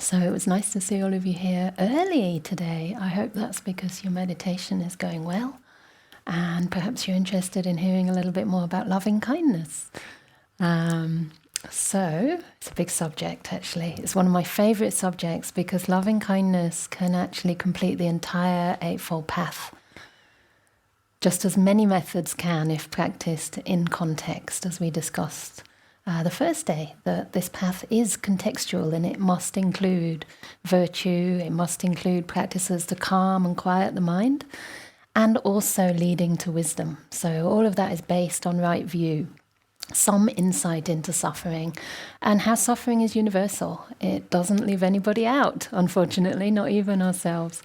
So it was nice to see all of you here early today. I hope that's because your meditation is going well, and perhaps you're interested in hearing a little bit more about loving kindness. So it's a big subject, actually. It's one of my favorite subjects because loving kindness can actually complete the entire Eightfold Path, just as many methods can if practiced in context, as we discussed the first day, that this path is contextual and it must include virtue, it must include practices to calm and quiet the mind, and also leading to wisdom. So all of that is based on right view, some insight into suffering, and how suffering is universal. It doesn't leave anybody out, unfortunately, not even ourselves.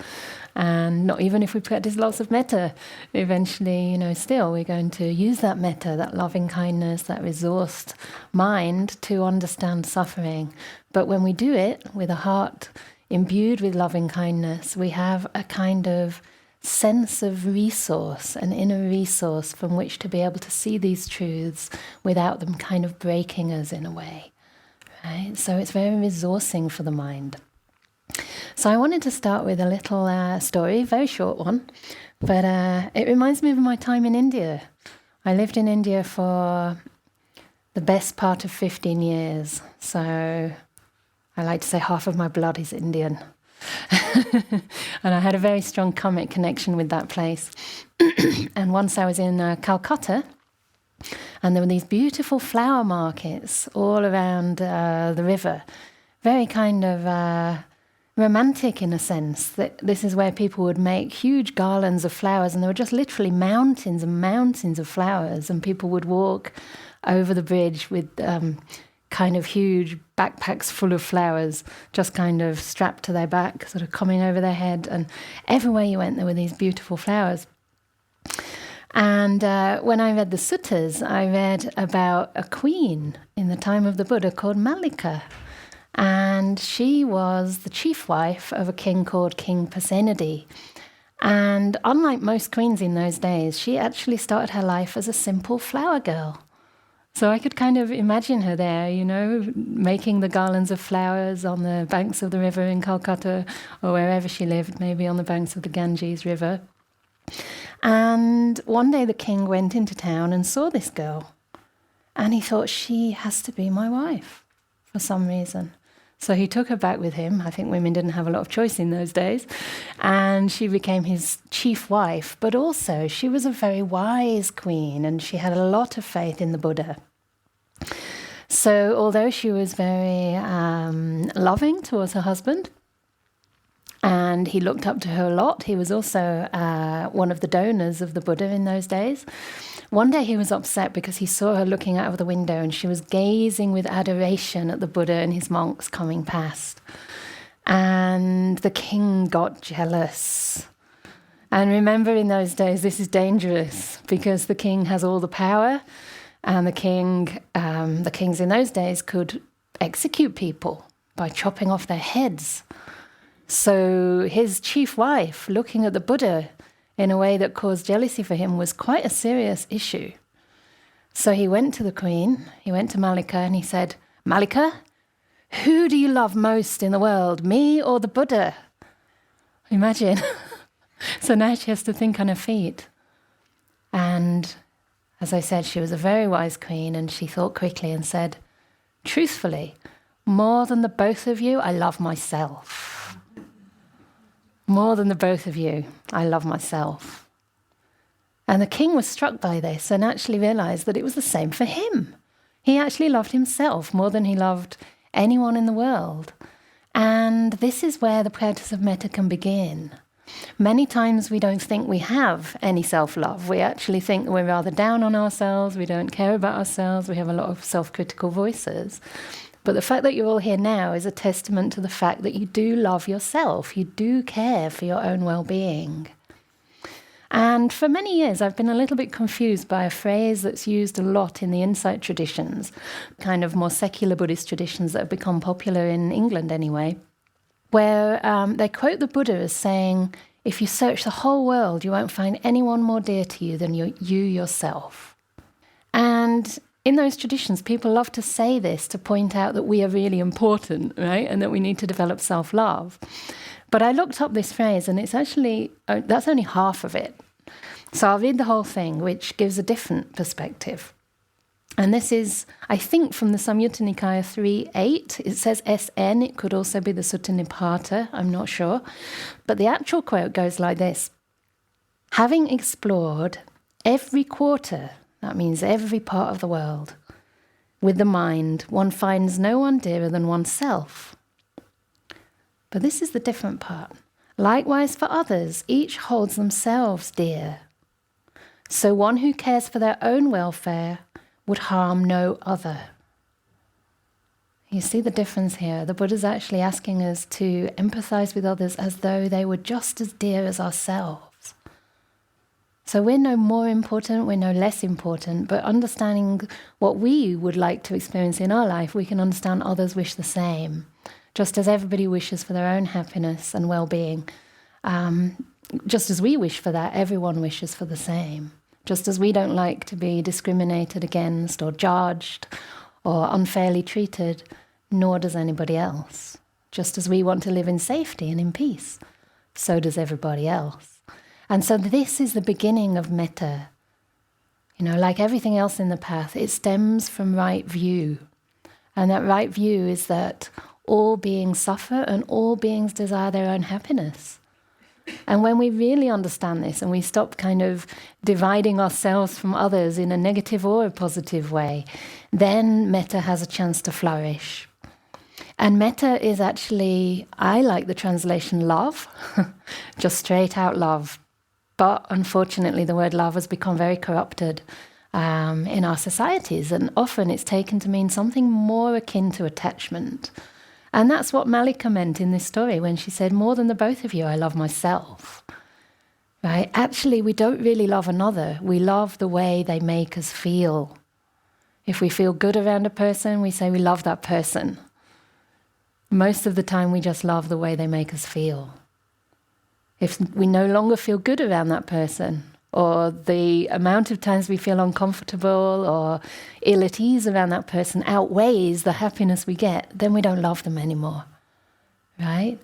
And not even if we practice lots of metta. Eventually, still we're going to use that metta, that loving kindness, that resourced mind to understand suffering. But when we do it with a heart imbued with loving kindness, we have a kind of sense of resource, an inner resource from which to be able to see these truths without them kind of breaking us in a way. Right? So it's very resourcing for the mind. So I wanted to start with a little story, very short one, but it reminds me of my time in India. I lived in India for the best part of 15 years, so I like to say half of my blood is Indian. And I had a very strong karmic connection with that place. And once I was in Calcutta, and there were these beautiful flower markets all around the river, very kind of romantic in a sense, that this is where people would make huge garlands of flowers, and there were just literally mountains and mountains of flowers, and people would walk over the bridge with kind of huge backpacks full of flowers just kind of strapped to their back, sort of coming over their head, and everywhere you went there were these beautiful flowers. And when I read the suttas, I read about a queen in the time of the Buddha called Malika. And she was the chief wife of a king called King Pasenadi. And unlike most queens in those days, she actually started her life as a simple flower girl. So I could kind of imagine her there, making the garlands of flowers on the banks of the river in Calcutta, or wherever she lived, maybe on the banks of the Ganges River. And one day the king went into town and saw this girl. And he thought, she has to be my wife for some reason. So he took her back with him. I think women didn't have a lot of choice in those days. And she became his chief wife. But also, she was a very wise queen, and she had a lot of faith in the Buddha. So although she was very loving towards her husband, and he looked up to her a lot, he was also one of the donors of the Buddha in those days. One day he was upset because he saw her looking out of the window, and she was gazing with adoration at the Buddha and his monks coming past. And the king got jealous. And remember, in those days, this is dangerous because the king has all the power, and the kings in those days could execute people by chopping off their heads. So his chief wife, looking at the Buddha in a way that caused jealousy for him, was quite a serious issue. So he went to the queen, he went to Malika, and he said, "Malika, who do you love most in the world, me or the Buddha?" Imagine. So now she has to think on her feet. And as I said, she was a very wise queen, and she thought quickly and said, "Truthfully, more than the both of you, I love myself. More than the both of you, I love myself." And the king was struck by this and actually realized that it was the same for him. He actually loved himself more than he loved anyone in the world. And this is where the practice of metta can begin. Many times we don't think we have any self-love. We actually think that we're rather down on ourselves, we don't care about ourselves, we have a lot of self-critical voices. But the fact that you're all here now is a testament to the fact that you do love yourself. You do care for your own well-being. And for many years, I've been a little bit confused by a phrase that's used a lot in the insight traditions, kind of more secular Buddhist traditions that have become popular in England anyway, where they quote the Buddha as saying, "If you search the whole world, you won't find anyone more dear to you than you yourself." And in those traditions, people love to say this to point out that we are really important, right? And that we need to develop self-love. But I looked up this phrase, and it's actually, that's only half of it. So I'll read the whole thing, which gives a different perspective. And this is, I think, from the Samyutta Nikaya 3.8. It says SN. It could also be the Sutta Nipata. I'm not sure. But the actual quote goes like this. Having explored every quarter, that means every part of the world, with the mind, one finds no one dearer than oneself. But this is the different part. Likewise for others, each holds themselves dear. So one who cares for their own welfare would harm no other. You see the difference here. The Buddha's actually asking us to empathize with others as though they were just as dear as ourselves. So we're no more important, we're no less important, but understanding what we would like to experience in our life, we can understand others wish the same. Just as everybody wishes for their own happiness and well-being, just as we wish for that, everyone wishes for the same. Just as we don't like to be discriminated against or judged or unfairly treated, nor does anybody else. Just as we want to live in safety and in peace, so does everybody else. And so this is the beginning of metta. Like everything else in the path, it stems from right view. And that right view is that all beings suffer and all beings desire their own happiness. And when we really understand this and we stop kind of dividing ourselves from others in a negative or a positive way, then metta has a chance to flourish. And metta is actually, I like the translation love, just straight out love. But unfortunately, the word love has become very corrupted in our societies, and often it's taken to mean something more akin to attachment. And that's what Malika meant in this story when she said, more than the both of you, I love myself. Right? Actually, we don't really love another. We love the way they make us feel. If we feel good around a person, we say we love that person. Most of the time, we just love the way they make us feel. If we no longer feel good around that person, or the amount of times we feel uncomfortable or ill at ease around that person outweighs the happiness we get, then we don't love them anymore, right?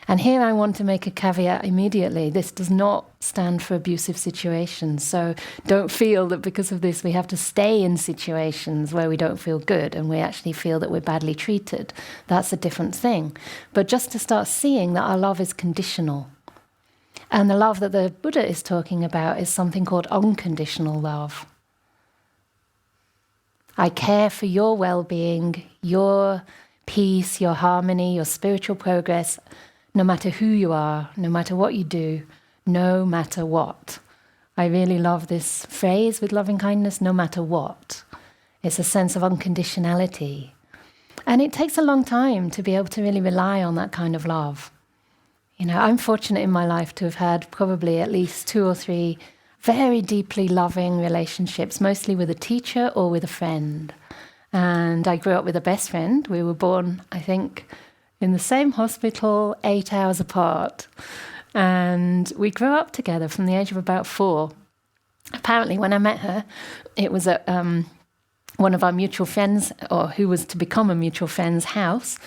And here I want to make a caveat immediately. This does not stand for abusive situations. So don't feel that because of this we have to stay in situations where we don't feel good and we actually feel that we're badly treated. That's a different thing. But just to start seeing that our love is conditional. And the love that the Buddha is talking about is something called unconditional love. I care for your well-being, your peace, your harmony, your spiritual progress, no matter who you are, no matter what you do, no matter what. I really love this phrase with loving kindness, no matter what. It's a sense of unconditionality. And it takes a long time to be able to really rely on that kind of love. I'm fortunate in my life to have had probably at least 2 or 3 very deeply loving relationships, mostly with a teacher or with a friend. And I grew up with a best friend. We were born, I think, in the same hospital, 8 hours apart. And we grew up together from the age of about 4. Apparently, when I met her, it was at one of our mutual friends, or who was to become a mutual friend's house.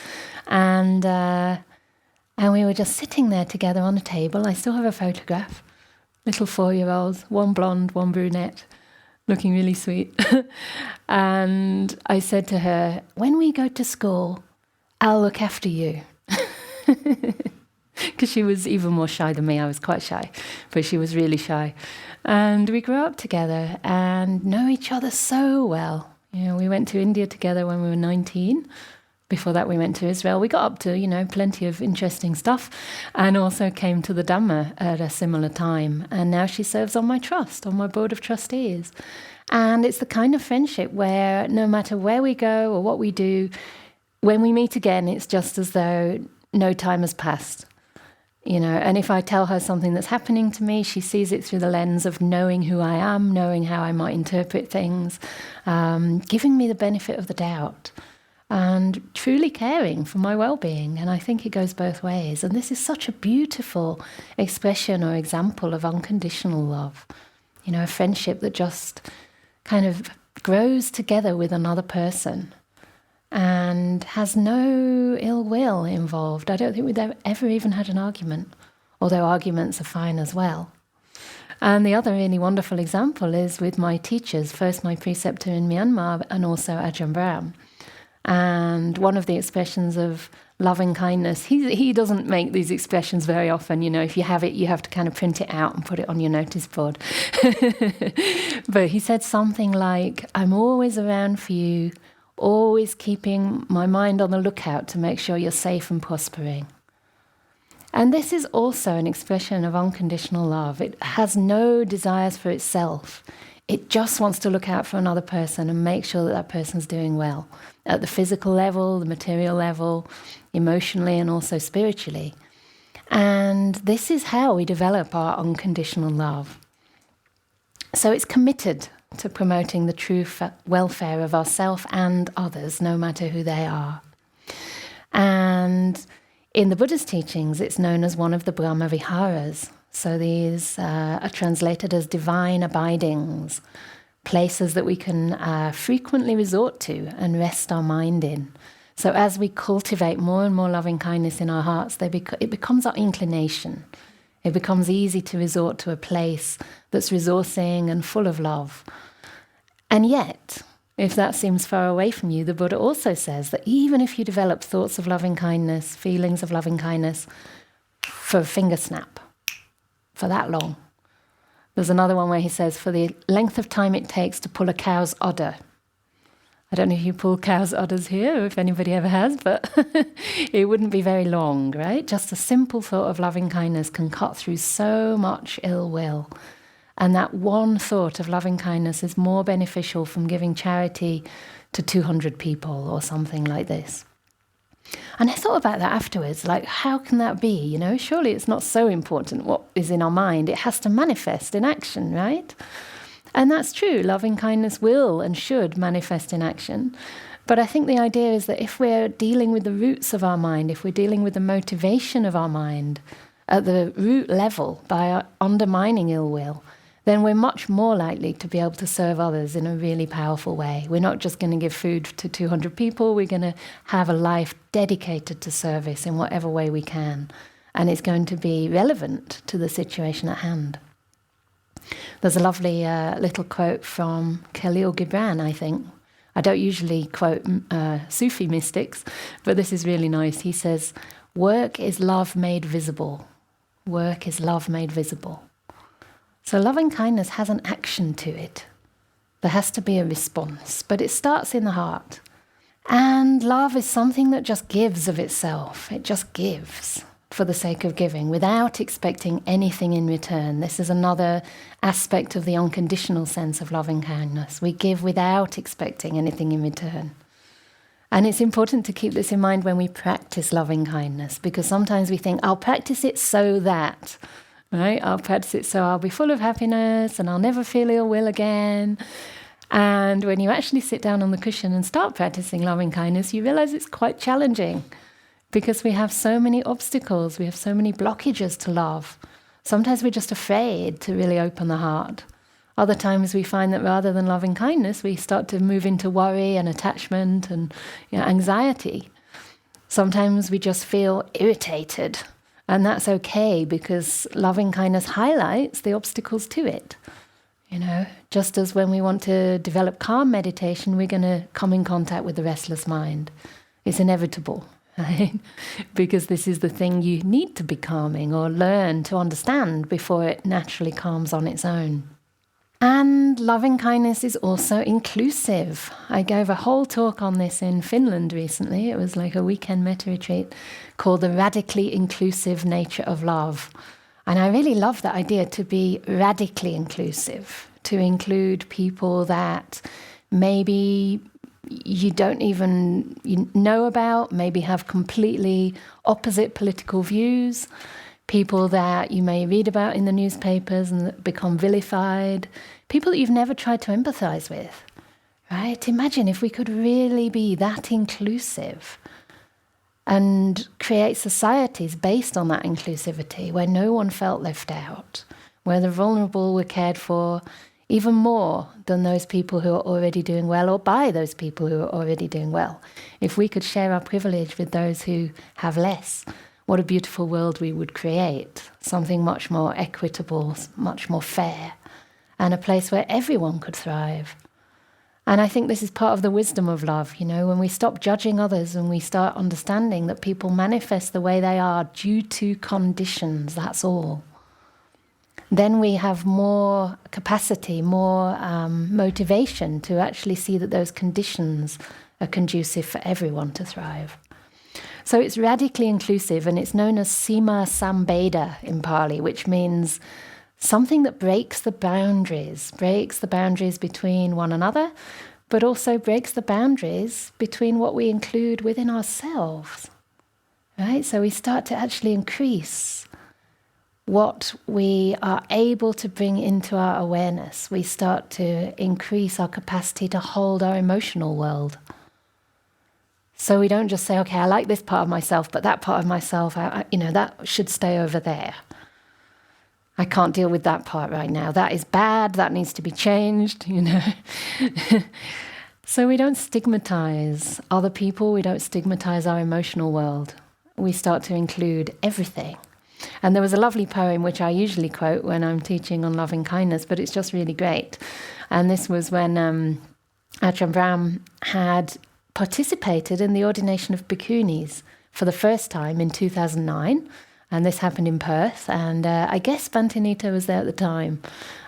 And we were just sitting there together on a table. I still have a photograph. Little 4-year-olds, one blonde, one brunette, looking really sweet. And I said to her, when we go to school, I'll look after you. Because she was even more shy than me. I was quite shy, but she was really shy. And we grew up together and know each other so well. We went to India together when we were 19. Before that, we went to Israel. We got up to, plenty of interesting stuff, and also came to the Dhamma at a similar time. And now she serves on my trust, on my board of trustees. And it's the kind of friendship where no matter where we go or what we do, when we meet again, it's just as though no time has passed. And if I tell her something that's happening to me, she sees it through the lens of knowing who I am, knowing how I might interpret things, giving me the benefit of the doubt. And truly caring for my well-being. And I think it goes both ways. And this is such a beautiful expression or example of unconditional love. A friendship that just kind of grows together with another person and has no ill will involved. I don't think we've ever even had an argument, although arguments are fine as well. And the other really wonderful example is with my teachers, first my preceptor in Myanmar and also Ajahn Brahm. And one of the expressions of loving kindness, he doesn't make these expressions very often. You know, if you have it, you have to kind of print it out and put it on your notice board. But he said something like, I'm always around for you, always keeping my mind on the lookout to make sure you're safe and prospering. And this is also an expression of unconditional love. It has no desires for itself. It just wants to look out for another person and make sure that that person's doing well at the physical level, the material level, emotionally, and also spiritually. And this is how we develop our unconditional love. So it's committed to promoting the true welfare of ourselves and others, no matter who they are. And in the Buddha's teachings, it's known as one of the Brahma Viharas. So these are translated as divine abidings, places that we can frequently resort to and rest our mind in. So as we cultivate more and more loving kindness in our hearts, it becomes our inclination. It becomes easy to resort to a place that's resourcing and full of love. And yet, if that seems far away from you, the Buddha also says that even if you develop thoughts of loving kindness, feelings of loving kindness for a finger snap, for that long. There's another one where he says, for the length of time it takes to pull a cow's udder. I don't know if you pull cow's udders here, or if anybody ever has, but it wouldn't be very long, right? Just a simple thought of loving kindness can cut through so much ill will. And that one thought of loving kindness is more beneficial from giving charity to 200 people or something like this. And I thought about that afterwards, like, how can that be? You know, surely it's not so important what is in our mind. It has to manifest in action, right? And that's true. Loving kindness will and should manifest in action. But I think the idea is that if we're dealing with the roots of our mind, if we're dealing with the motivation of our mind at the root level by undermining ill will, then we're much more likely to be able to serve others in a really powerful way. We're not just going to give food to 200 people, we're going to have a life dedicated to service in whatever way we can. And it's going to be relevant to the situation at hand. There's a lovely little quote from Khalil Gibran, I think. I don't usually quote Sufi mystics, but this is really nice. He says, work is love made visible. Work is love made visible. So loving kindness has an action to it. There has to be a response, but it starts in the heart. And love is something that just gives of itself. It just gives for the sake of giving without expecting anything in return. This is another aspect of the unconditional sense of loving kindness. We give without expecting anything in return. And it's important to keep this in mind when we practice loving kindness, because sometimes we think, I'll practice it so that... Right? I'll practice it so I'll be full of happiness and I'll never feel ill will again. And when you actually sit down on the cushion and start practicing loving kindness, you realize it's quite challenging because we have so many obstacles, we have so many blockages to love. Sometimes we're just afraid to really open the heart. Other times we find that rather than loving kindness, we start to move into worry and attachment and anxiety. Sometimes we just feel irritated. And that's okay because loving kindness highlights the obstacles to it. You know, just as when we want to develop calm meditation, we're going to come in contact with the restless mind. It's inevitable, right? Because this is the thing you need to be calming or learn to understand before it naturally calms on its own. And loving kindness is also inclusive. I gave a whole talk on this in Finland recently. It was like a weekend metta retreat called The Radically Inclusive Nature of Love. And I really love that idea to be radically inclusive, to include people that maybe you don't even know about, maybe have completely opposite political views, people that you may read about in the newspapers and that become vilified, people that you've never tried to empathize with, right? Imagine if we could really be that inclusive and create societies based on that inclusivity where no one felt left out, where the vulnerable were cared for even more than those people who are already doing well, or by those people who are already doing well. If we could share our privilege with those who have less, what a beautiful world we would create. Something much more equitable, much more fair, and a place where everyone could thrive. And I think this is part of the wisdom of love, when we stop judging others and we start understanding that people manifest the way they are due to conditions, that's all. Then we have more capacity, more motivation to actually see that those conditions are conducive for everyone to thrive. So it's radically inclusive, and it's known as Sima Sambeda in Pali, which means something that breaks the boundaries between one another, but also breaks the boundaries between what we include within ourselves. Right? So we start to actually increase what we are able to bring into our awareness. We start to increase our capacity to hold our emotional world. So we don't just say, okay, I like this part of myself, but that part of myself, that should stay over there. I can't deal with that part right now. That is bad. That needs to be changed, So we don't stigmatize other people. We don't stigmatize our emotional world. We start to include everything. And there was a lovely poem which I usually quote when I'm teaching on loving kindness, but it's just really great. And this was when Ajahn Brahm had participated in the ordination of bhikkhunis for the first time in 2009. And this happened in Perth, and I guess Bantinita was there at the time.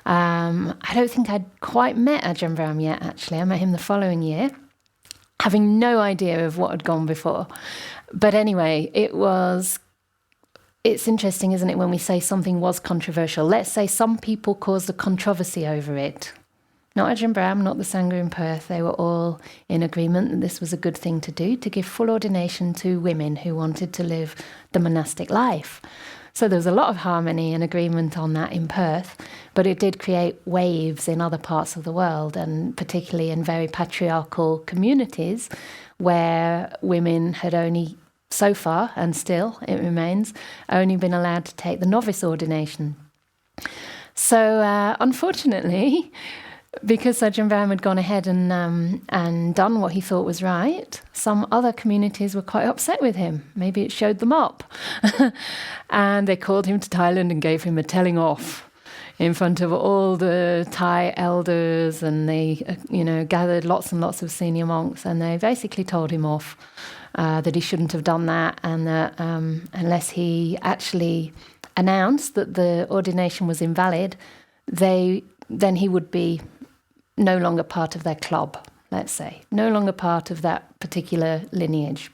I don't think I'd quite met Ajahn Brahm yet, actually. I met him the following year, having no idea of what had gone before. But anyway, it's interesting, isn't it, when we say something was controversial. Let's say some people caused a controversy over it. Not Ajahn Brahm, not the Sangha in Perth. They were all in agreement that this was a good thing to do, to give full ordination to women who wanted to live the monastic life. So there was a lot of harmony and agreement on that in Perth, but it did create waves in other parts of the world, and particularly in very patriarchal communities where women had only, so far, and still it remains, only been allowed to take the novice ordination. So unfortunately, because Ajahn Brahm had gone ahead and done what he thought was right, some other communities were quite upset with him. Maybe it showed them up. And they called him to Thailand and gave him a telling off in front of all the Thai elders, and they gathered lots and lots of senior monks, and they basically told him off that he shouldn't have done that, and that unless he actually announced that the ordination was invalid, then he would be no longer part of their club, let's say, no longer part of that particular lineage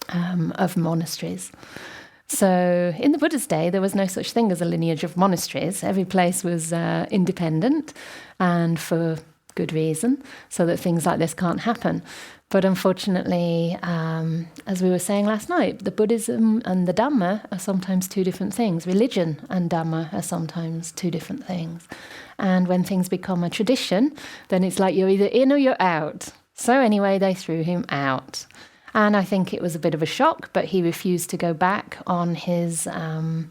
of monasteries. So in the Buddha's day, there was no such thing as a lineage of monasteries. Every place was independent, and for good reason, so that things like this can't happen. But unfortunately, as we were saying last night, the Buddhism and the Dhamma are sometimes two different things. Religion and Dhamma are sometimes two different things. And when things become a tradition, then it's like you're either in or you're out. So anyway, they threw him out. And I think it was a bit of a shock, but he refused to go back on his, on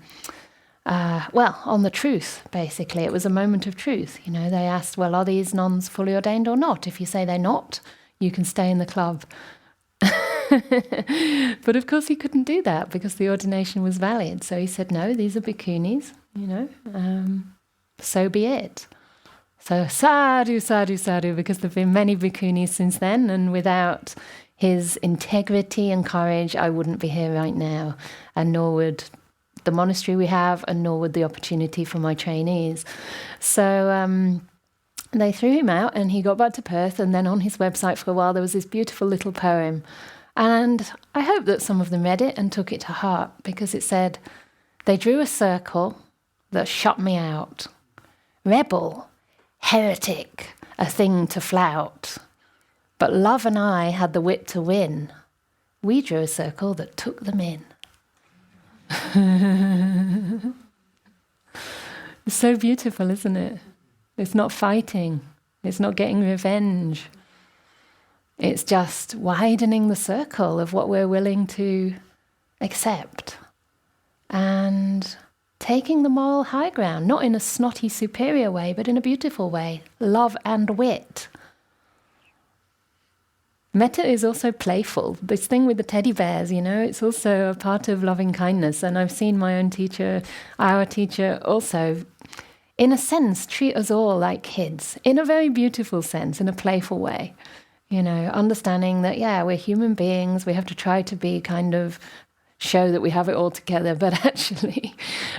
the truth, basically. It was a moment of truth. They asked, well, are these nuns fully ordained or not? If you say they're not, you can stay in the club. But of course he couldn't do that because the ordination was valid. So he said, no, these are bhikkhunis, so be it. So sadhu, sadhu, sadhu, because there have been many bhikkhunis since then, and without his integrity and courage, I wouldn't be here right now, and nor would the monastery we have, and nor would the opportunity for my trainees. So they threw him out, and he got back to Perth, and then on his website for a while there was this beautiful little poem, and I hope that some of them read it and took it to heart, because it said, they drew a circle that shut me out. Rebel, heretic, a thing to flout. But love and I had the wit to win. We drew a circle that took them in. It's so beautiful, isn't it? It's not fighting. It's not getting revenge. It's just widening the circle of what we're willing to accept. And taking the moral high ground, not in a snotty superior way, but in a beautiful way. Love and wit. Metta is also playful. This thing with the teddy bears, it's also a part of loving kindness. And I've seen my own teacher, our teacher also, in a sense, treat us all like kids, in a very beautiful sense, in a playful way. Understanding that, we're human beings, we have to try to be kind of show that we have it all together, but actually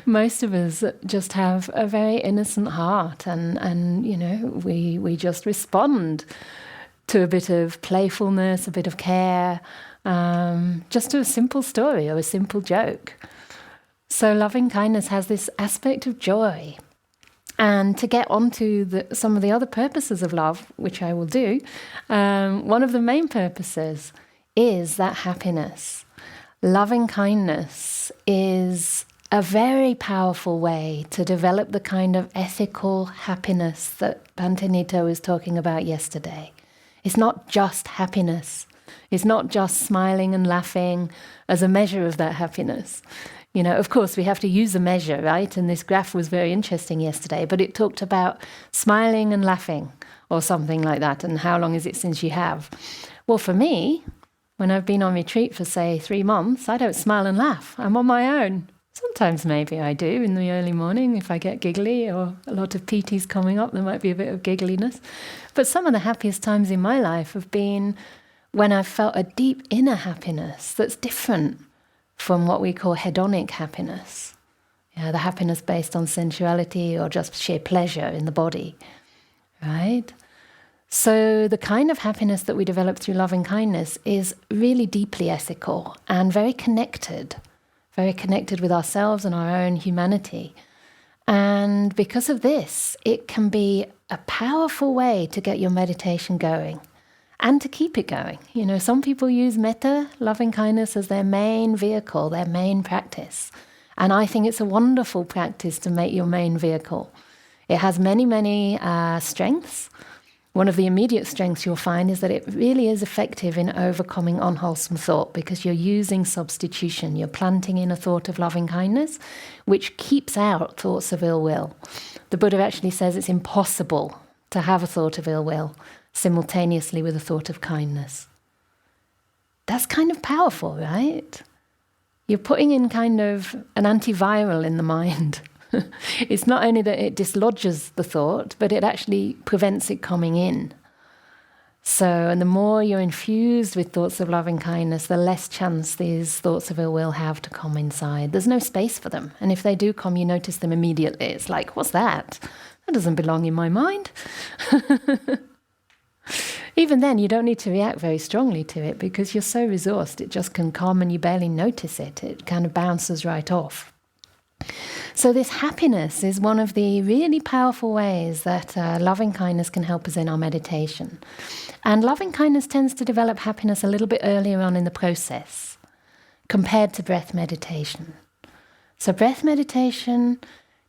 most of us just have a very innocent heart and we just respond to a bit of playfulness, a bit of care, just to a simple story or a simple joke. So loving kindness has this aspect of joy. And to get onto some of the other purposes of love, which I will do, one of the main purposes is that happiness. Loving kindness is a very powerful way to develop the kind of ethical happiness that Bhante Nito was talking about yesterday. It's not just happiness. It's not just smiling and laughing as a measure of that happiness. Of course, we have to use a measure, right? And this graph was very interesting yesterday, but it talked about smiling and laughing or something like that. And how long is it since you have? Well, for me, when I've been on retreat for, say, 3 months, I don't smile and laugh. I'm on my own. Sometimes maybe I do in the early morning if I get giggly or a lot of PTs coming up, there might be a bit of giggliness. But some of the happiest times in my life have been when I've felt a deep inner happiness that's different from what we call hedonic happiness. The happiness based on sensuality or just sheer pleasure in the body, right? So the kind of happiness that we develop through loving kindness is really deeply ethical and very connected with ourselves and our own humanity. And because of this, it can be a powerful way to get your meditation going and to keep it going. Some people use metta, loving kindness, as their main vehicle, their main practice. And I think it's a wonderful practice to make your main vehicle. It has many, many strengths. One of the immediate strengths you'll find is that it really is effective in overcoming unwholesome thought because you're using substitution. You're planting in a thought of loving kindness, which keeps out thoughts of ill will. The Buddha actually says it's impossible to have a thought of ill will simultaneously with a thought of kindness. That's kind of powerful, right? You're putting in kind of an antiviral in the mind. It's not only that it dislodges the thought, but it actually prevents it coming in. So, and the more you're infused with thoughts of loving kindness, the less chance these thoughts of ill will have to come inside. There's no space for them. And if they do come, you notice them immediately. It's like, what's that? That doesn't belong in my mind. Even then, you don't need to react very strongly to it because you're so resourced. It just can come and you barely notice it. It kind of bounces right off. So this happiness is one of the really powerful ways that loving kindness can help us in our meditation. And loving kindness tends to develop happiness a little bit earlier on in the process compared to breath meditation. So breath meditation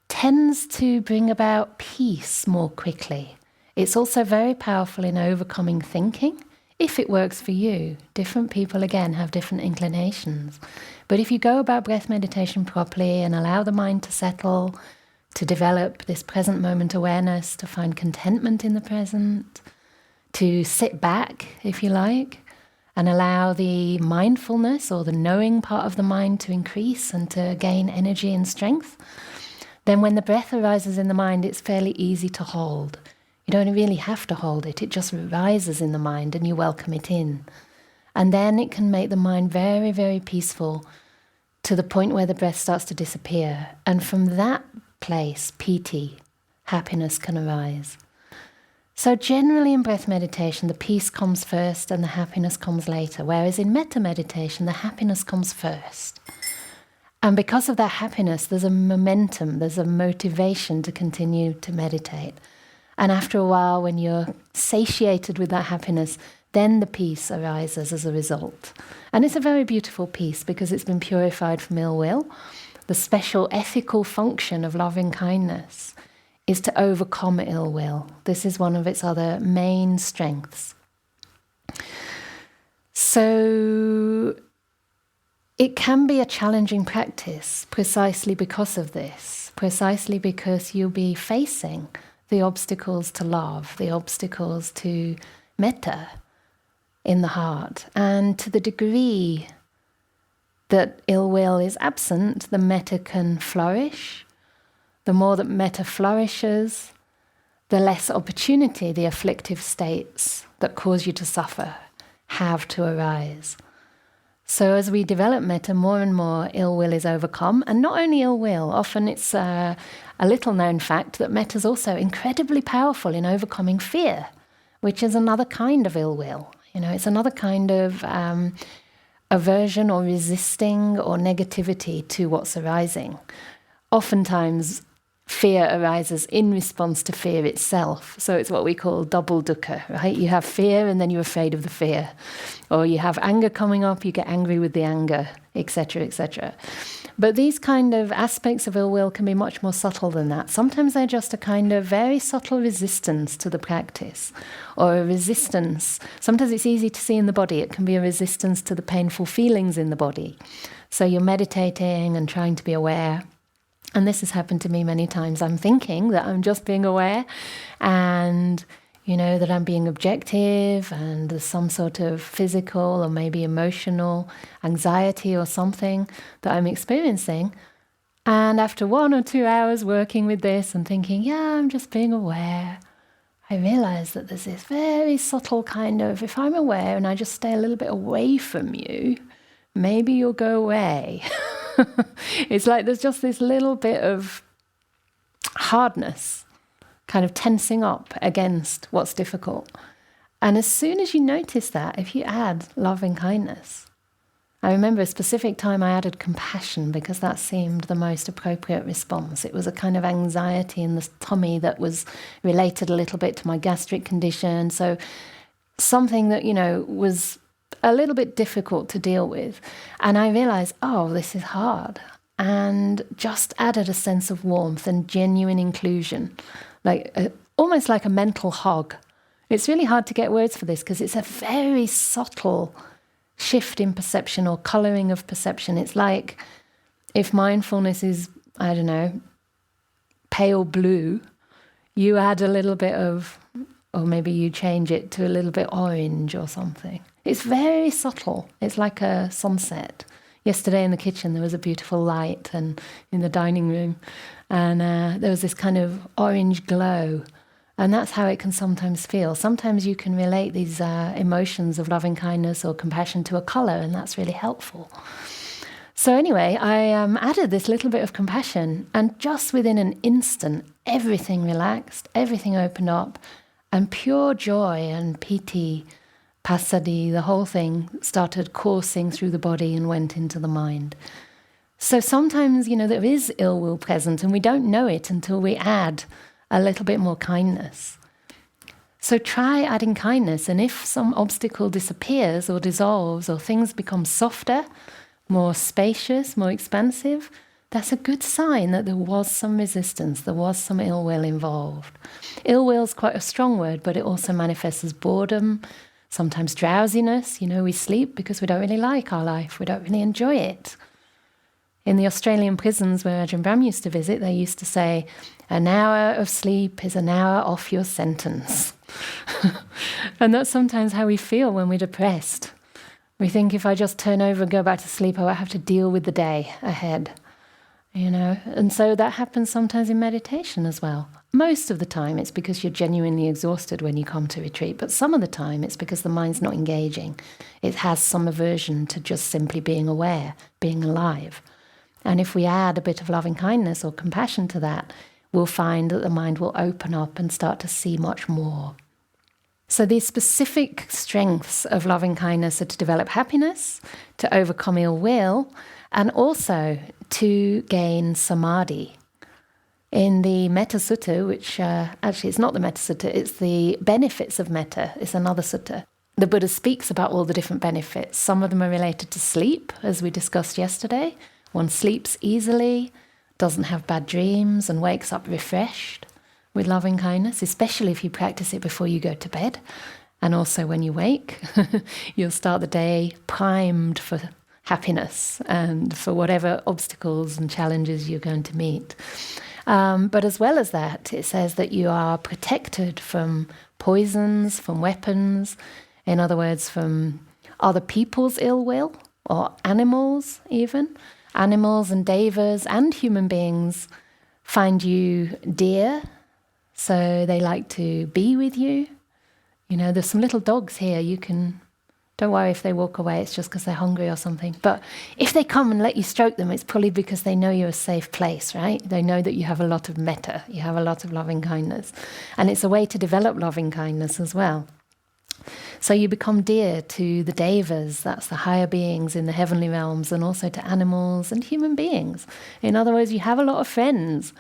tends to bring about peace more quickly. It's also very powerful in overcoming thinking, if it works for you. Different people, again, have different inclinations. But if you go about breath meditation properly and allow the mind to settle, to develop this present moment awareness, to find contentment in the present, to sit back, if you like, and allow the mindfulness or the knowing part of the mind to increase and to gain energy and strength, then when the breath arises in the mind, it's fairly easy to hold. You don't really have to hold it. It just rises in the mind and you welcome it in. And then it can make the mind very, very peaceful to the point where the breath starts to disappear. And from that place, piti, happiness, can arise. So generally in breath meditation, the peace comes first and the happiness comes later. Whereas in metta-meditation, the happiness comes first. And because of that happiness, there's a momentum, there's a motivation to continue to meditate. And after a while, when you're satiated with that happiness, then the peace arises as a result. And it's a very beautiful peace because it's been purified from ill will. The special ethical function of loving kindness is to overcome ill will. This is one of its other main strengths. So it can be a challenging practice precisely because of this, precisely because you'll be facing the obstacles to love, the obstacles to metta in the heart. And to the degree that ill will is absent, the metta can flourish. The more that metta flourishes, the less opportunity the afflictive states that cause you to suffer have to arise. So as we develop metta, more and more ill will is overcome. And not only ill will, often it's a little known fact that metta is also incredibly powerful in overcoming fear, which is another kind of ill will. It's another kind of aversion or resisting or negativity to what's arising. Oftentimes, fear arises in response to fear itself. So it's what we call double dukkha, right? You have fear and then you're afraid of the fear. Or you have anger coming up, you get angry with the anger, etc., etc. But these kind of aspects of ill will can be much more subtle than that. Sometimes they're just a kind of very subtle resistance to the practice, or a resistance. Sometimes it's easy to see in the body. It can be a resistance to the painful feelings in the body. So you're meditating and trying to be aware. And this has happened to me many times. I'm thinking that I'm just being aware and, that I'm being objective and there's some sort of physical or maybe emotional anxiety or something that I'm experiencing. And after 1 or 2 hours working with this and thinking, yeah, I'm just being aware, I realize that there's this very subtle kind of, if I'm aware and I just stay a little bit away from you, maybe you'll go away. It's like there's just this little bit of hardness, kind of tensing up against what's difficult. And as soon as you notice that, if you add loving kindness, I remember a specific time I added compassion because that seemed the most appropriate response. It was a kind of anxiety in the tummy that was related a little bit to my gastric condition. So something that, was a little bit difficult to deal with. And I realized, this is hard. And just added a sense of warmth and genuine inclusion, almost like a mental hug. It's really hard to get words for this because it's a very subtle shift in perception or coloring of perception. It's like if mindfulness is, pale blue, you add a little bit of, or maybe you change it to a little bit orange or something. It's very subtle. It's like a sunset. Yesterday in the kitchen there was a beautiful light and in the dining room and there was this kind of orange glow. And that's how it can sometimes feel. Sometimes you can relate these emotions of loving kindness or compassion to a colour, and that's really helpful. So anyway, I added this little bit of compassion, and just within an instant, everything relaxed, everything opened up, and pure joy and piti, passaddhi, the whole thing started coursing through the body and went into the mind. So sometimes, there is ill will present, and we don't know it until we add a little bit more kindness. So try adding kindness, and if some obstacle disappears or dissolves or things become softer, more spacious, more expansive, that's a good sign that there was some resistance, there was some ill will involved. Ill will is quite a strong word, but it also manifests as boredom, sometimes drowsiness. We sleep because we don't really like our life, we don't really enjoy it. In the Australian prisons where Ajahn Brahm used to visit, they used to say, an hour of sleep is an hour off your sentence. And that's sometimes how we feel when we're depressed. We think if I just turn over and go back to sleep, I won't have to deal with the day ahead. And so that happens sometimes in meditation as well. Most of the time it's because you're genuinely exhausted when you come to retreat, but some of the time it's because the mind's not engaging. It has some aversion to just simply being aware, being alive. And if we add a bit of loving kindness or compassion to that, we'll find that the mind will open up and start to see much more. So these specific strengths of loving kindness are to develop happiness, to overcome ill will, and also to gain samadhi. In the Metta Sutta, which actually it's not the Metta Sutta, it's the benefits of metta, it's another sutta. The Buddha speaks about all the different benefits. Some of them are related to sleep, as we discussed yesterday. One sleeps easily, doesn't have bad dreams, and wakes up refreshed with loving kindness, especially if you practice it before you go to bed. And also when you wake, you'll start the day primed for happiness and for whatever obstacles and challenges you're going to meet. But as well as that, it says that you are protected from poisons, from weapons, in other words, from other people's ill will, or animals even. Animals and devas and human beings find you dear, so they like to be with you. You know, there's some little dogs here. Don't worry if they walk away, it's just because they're hungry or something. But if they come and let you stroke them, it's probably because they know you're a safe place, right? They know that you have a lot of metta, you have a lot of loving kindness. And it's a way to develop loving kindness as well. So you become dear to the devas, that's the higher beings in the heavenly realms, and also to animals and human beings. In other words, you have a lot of friends.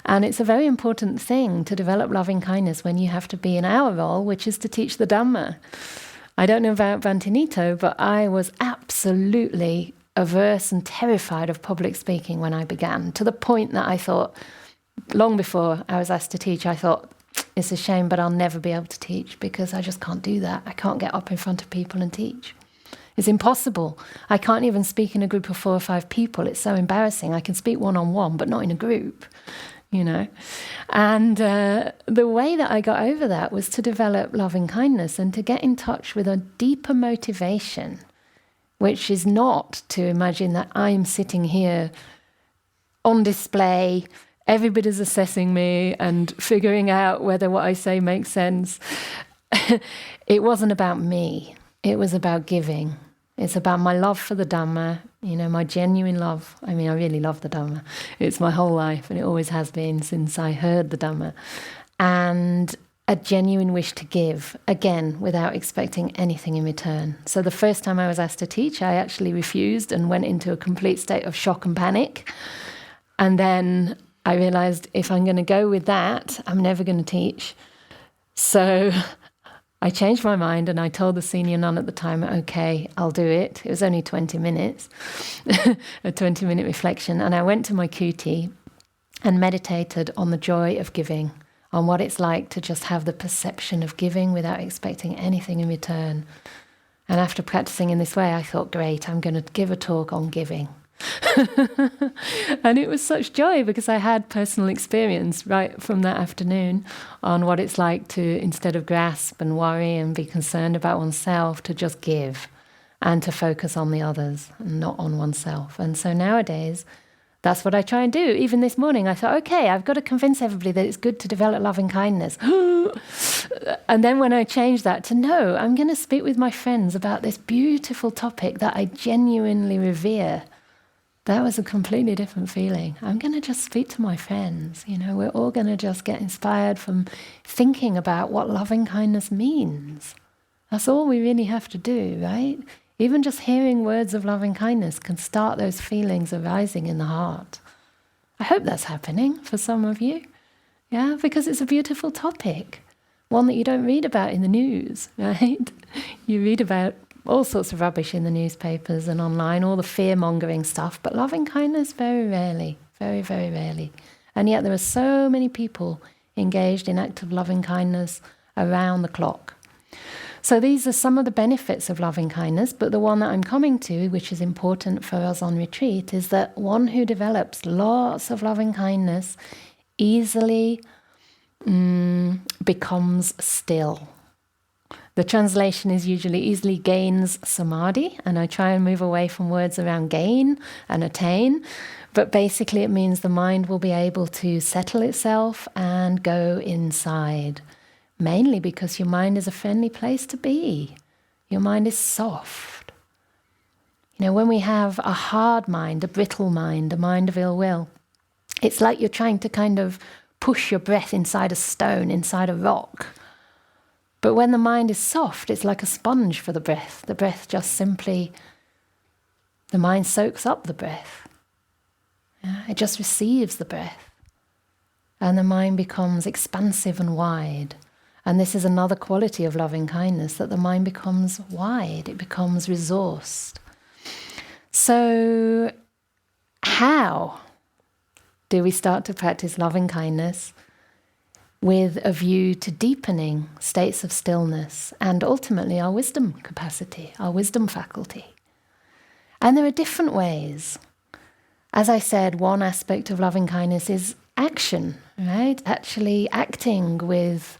And it's a very important thing to develop loving kindness when you have to be in our role, which is to teach the Dhamma. I don't know about Bantinito, but I was absolutely averse and terrified of public speaking when I began, to the point that I thought, long before I was asked to teach, I thought, it's a shame, but I'll never be able to teach because I just can't do that. I can't get up in front of people and teach. It's impossible. I can't even speak in a group of 4 or 5 people. It's so embarrassing. I can speak one-on-one, but not in a group, you know. And the way that I got over that was to develop loving kindness and to get in touch with a deeper motivation, which is not to imagine that I'm sitting here on display, everybody's assessing me and figuring out whether what I say makes sense. It wasn't about me. It was about giving. It's about my love for the Dhamma, you know, my genuine love. I mean, I really love the Dhamma. It's my whole life, and it always has been since I heard the Dhamma. And a genuine wish to give, again, without expecting anything in return. So the first time I was asked to teach, I actually refused and went into a complete state of shock and panic. And then I realized if I'm going to go with that, I'm never going to teach. So I changed my mind and I told the senior nun at the time, okay, I'll do it. It was only 20 minutes, a 20-minute reflection. And I went to my kuti and meditated on the joy of giving, on what it's like to just have the perception of giving without expecting anything in return. And after practicing in this way, I thought, great, I'm going to give a talk on giving. And it was such joy because I had personal experience right from that afternoon on what it's like to, instead of grasp and worry and be concerned about oneself, to just give and to focus on the others and not on oneself. And so nowadays, that's what I try and do. Even this morning, I thought, okay, I've got to convince everybody that it's good to develop loving kindness. And then when I changed that to, no, I'm going to speak with my friends about this beautiful topic that I genuinely revere. That was a completely different feeling. I'm going to just speak to my friends. You know, we're all going to just get inspired from thinking about what loving kindness means. That's all we really have to do, right? Even just hearing words of loving kindness can start those feelings arising in the heart. I hope that's happening for some of you. Yeah, because it's a beautiful topic. One that you don't read about in the news, right? You read about all sorts of rubbish in the newspapers and online, all the fear-mongering stuff, but loving kindness, very rarely, very, very rarely. And yet there are so many people engaged in active loving kindness around the clock. So these are some of the benefits of loving kindness, but the one that I'm coming to, which is important for us on retreat, is that one who develops lots of loving kindness easily becomes still. The translation is usually easily gains samadhi, and I try and move away from words around gain and attain, but basically it means the mind will be able to settle itself and go inside, mainly because your mind is a friendly place to be. Your mind is soft. You know, when we have a hard mind, a brittle mind, a mind of ill will, it's like you're trying to kind of push your breath inside a stone, inside a rock. But when the mind is soft, it's like a sponge for the breath. The breath just simply, the mind soaks up the breath. Yeah, it just receives the breath. And the mind becomes expansive and wide. And this is another quality of loving kindness, that the mind becomes wide, it becomes resourced. So how do we start to practice loving kindness with a view to deepening states of stillness and ultimately our wisdom capacity, our wisdom faculty? And there are different ways. As I said, one aspect of loving kindness is action, right? Actually acting with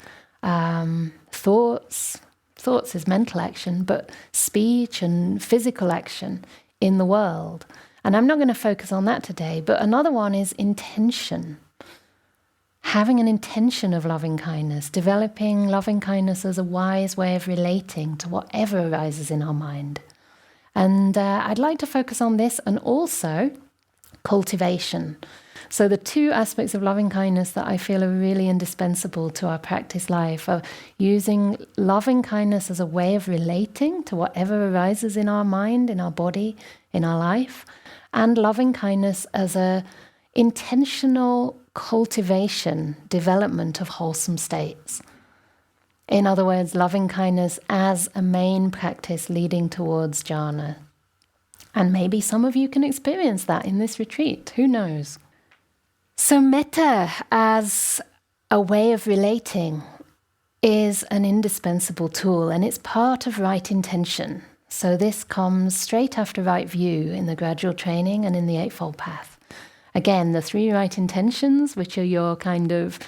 thoughts. Thoughts is mental action, but speech and physical action in the world. And I'm not going to focus on that today, but another one is intention. Having an intention of loving kindness, developing loving kindness as a wise way of relating to whatever arises in our mind. And I'd like to focus on this and also cultivation. So the two aspects of loving kindness that I feel are really indispensable to our practice life are using loving kindness as a way of relating to whatever arises in our mind, in our body, in our life, and loving kindness as a intentional cultivation, development of wholesome states. In other words, loving kindness as a main practice leading towards jhana. And maybe some of you can experience that in this retreat, who knows? So metta as a way of relating is an indispensable tool, and it's part of right intention. So this comes straight after right view in the gradual training and in the Eightfold Path. Again, the 3 right intentions, which are your kind of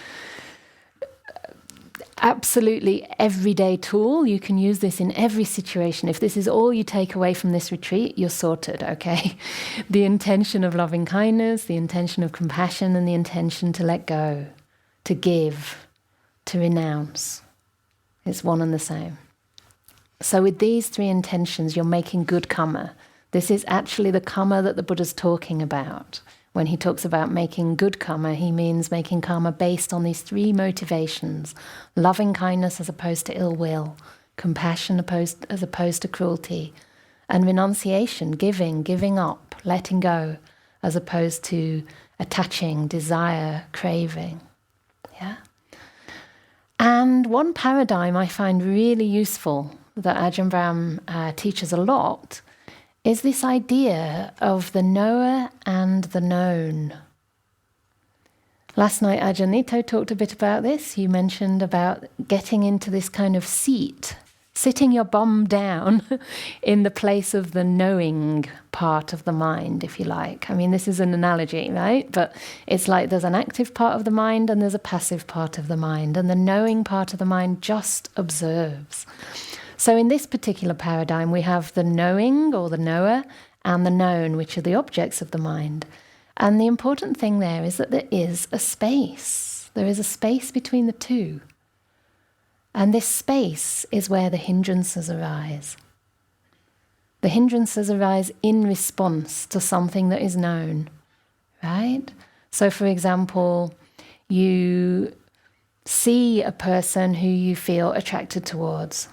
absolutely everyday tool. You can use this in every situation. If this is all you take away from this retreat, you're sorted, okay? The intention of loving kindness, the intention of compassion, and the intention to let go, to give, to renounce. It's one and the same. So with these 3 intentions, you're making good karma. This is actually the karma that the Buddha's talking about. When he talks about making good karma, he means making karma based on these 3 motivations: loving kindness as opposed to ill will, compassion as opposed to cruelty, and renunciation, giving up, letting go, as opposed to attaching, desire, craving. Yeah. And one paradigm I find really useful that Ajahn Brahm teaches a lot is this idea of the knower and the known. Last night Ajahn Nito talked a bit about this. He mentioned about getting into this kind of seat, sitting your bum down in the place of the knowing part of the mind, if you like. I mean, this is an analogy, right? But it's like there's an active part of the mind and there's a passive part of the mind, and the knowing part of the mind just observes. So in this particular paradigm, we have the knowing or the knower and the known, which are the objects of the mind. And the important thing there is that there is a space. There is a space between the two. And this space is where the hindrances arise. The hindrances arise in response to something that is known, right? So for example, you see a person who you feel attracted towards.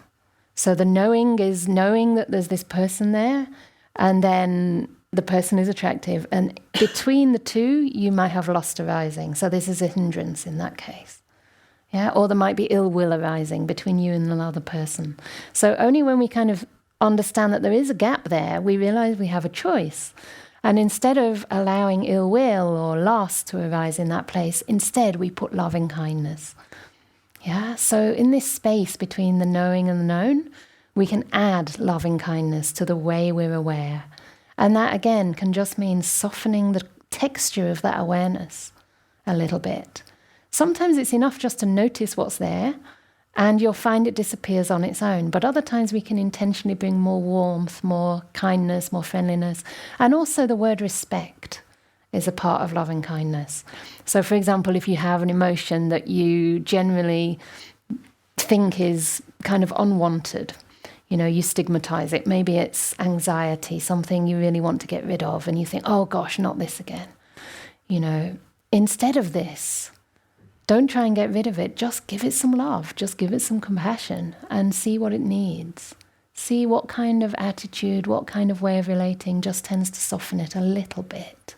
So the knowing is knowing that there's this person there, and then the person is attractive. And between the two, you might have lust arising. So this is a hindrance in that case. Yeah, or there might be ill will arising between you and another person. So only when we kind of understand that there is a gap there, we realize we have a choice. And instead of allowing ill will or lust to arise in that place, instead we put loving kindness. Yeah, so in this space between the knowing and the known, we can add loving kindness to the way we're aware. And that, again, can just mean softening the texture of that awareness a little bit. Sometimes it's enough just to notice what's there, and you'll find it disappears on its own. But other times we can intentionally bring more warmth, more kindness, more friendliness, and also the word respect is a part of loving kindness. So for example, if you have an emotion that you generally think is kind of unwanted, you know, you stigmatize it. Maybe it's anxiety, something you really want to get rid of, and you think, oh gosh, not this again. You know, instead of this, don't try and get rid of it. Just give it some love. Just give it some compassion and see what it needs. See what kind of attitude, what kind of way of relating just tends to soften it a little bit.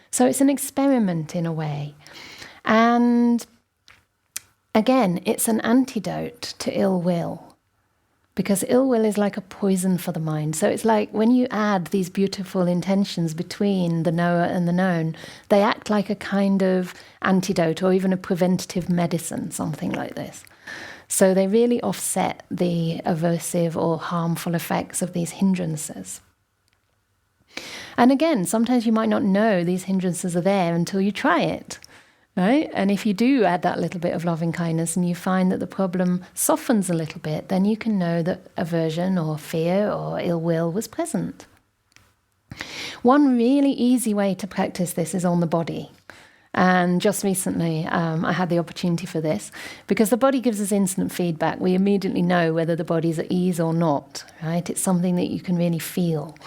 So it's an experiment in a way. And again, it's an antidote to ill will, because ill will is like a poison for the mind. So it's like when you add these beautiful intentions between the knower and the known, they act like a kind of antidote or even a preventative medicine, something like this. So they really offset the aversive or harmful effects of these hindrances. And again, sometimes you might not know these hindrances are there until you try it, right? And if you do add that little bit of loving kindness and you find that the problem softens a little bit, then you can know that aversion or fear or ill will was present. One really easy way to practice this is on the body. And just recently, I had the opportunity for this because the body gives us instant feedback. We immediately know whether the body's at ease or not, right? It's something that you can really feel.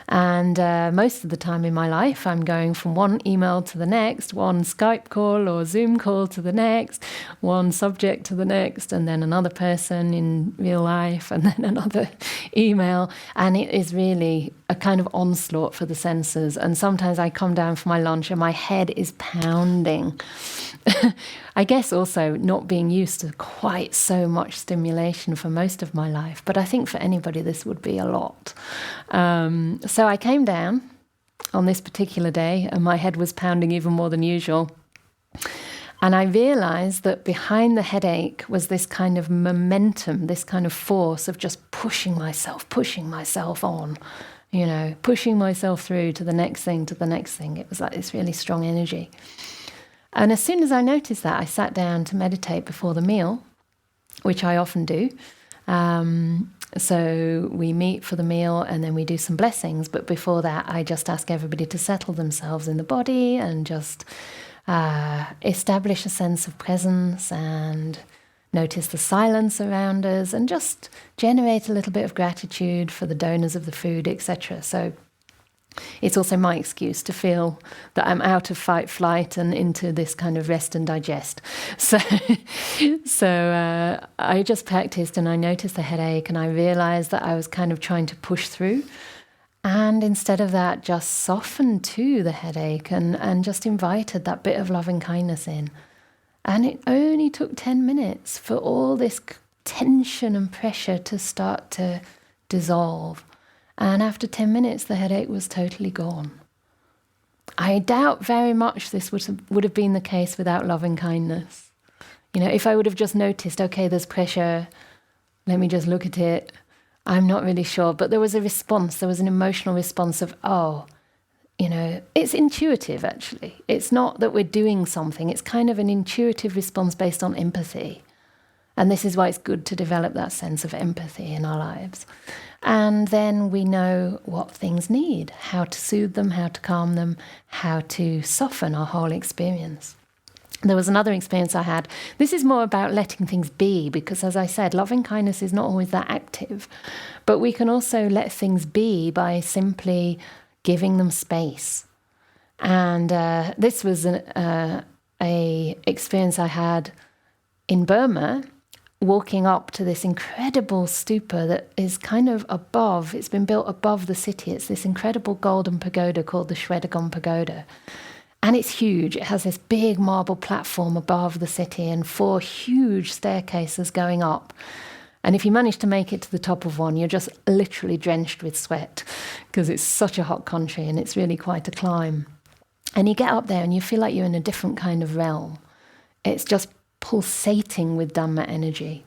And most of the time in my life, I'm going from one email to the next, one Skype call or Zoom call to the next, one subject to the next, and then another person in real life, and then another email. And it is really a kind of onslaught for the senses. And sometimes I come down for my lunch and my head is pounding. I guess also not being used to quite so much stimulation for most of my life, but I think for anybody this would be a lot. So I came down on this particular day and my head was pounding even more than usual. And I realized that behind the headache was this kind of momentum, this kind of force of just pushing myself on, pushing myself through to the next thing, to the next thing. It was like this really strong energy. And as soon as I noticed that, I sat down to meditate before the meal, which I often do. So we meet for the meal and then we do some blessings. But before that, I just ask everybody to settle themselves in the body and just establish a sense of presence and notice the silence around us and just generate a little bit of gratitude for the donors of the food, etc. So it's also my excuse to feel that I'm out of fight, flight and into this kind of rest and digest. So I just practiced and I noticed the headache and I realized that I was kind of trying to push through. And instead of that, just softened to the headache and just invited that bit of loving kindness in. And it only took 10 minutes for all this tension and pressure to start to dissolve. And after 10 minutes, the headache was totally gone. I doubt very much this would have been the case without loving kindness. If I would have just noticed, okay, there's pressure, let me just look at it, I'm not really sure. But there was a response, there was an emotional response of, it's intuitive actually. It's not that we're doing something, it's kind of an intuitive response based on empathy. And this is why it's good to develop that sense of empathy in our lives. And then we know what things need, how to soothe them, how to calm them, how to soften our whole experience. There was another experience I had. This is more about letting things be, because as I said, loving kindness is not always that active. But we can also let things be by simply giving them space. And this was a experience I had in Burma, walking up to this incredible stupa that is kind of above, it's been built above the city. It's this incredible golden pagoda called the Shwedagon Pagoda. And it's huge. It has this big marble platform above the city and 4 huge staircases going up. And if you manage to make it to the top of one, you're just literally drenched with sweat because it's such a hot country and it's really quite a climb. And you get up there and you feel like you're in a different kind of realm. It's just pulsating with Dhamma energy.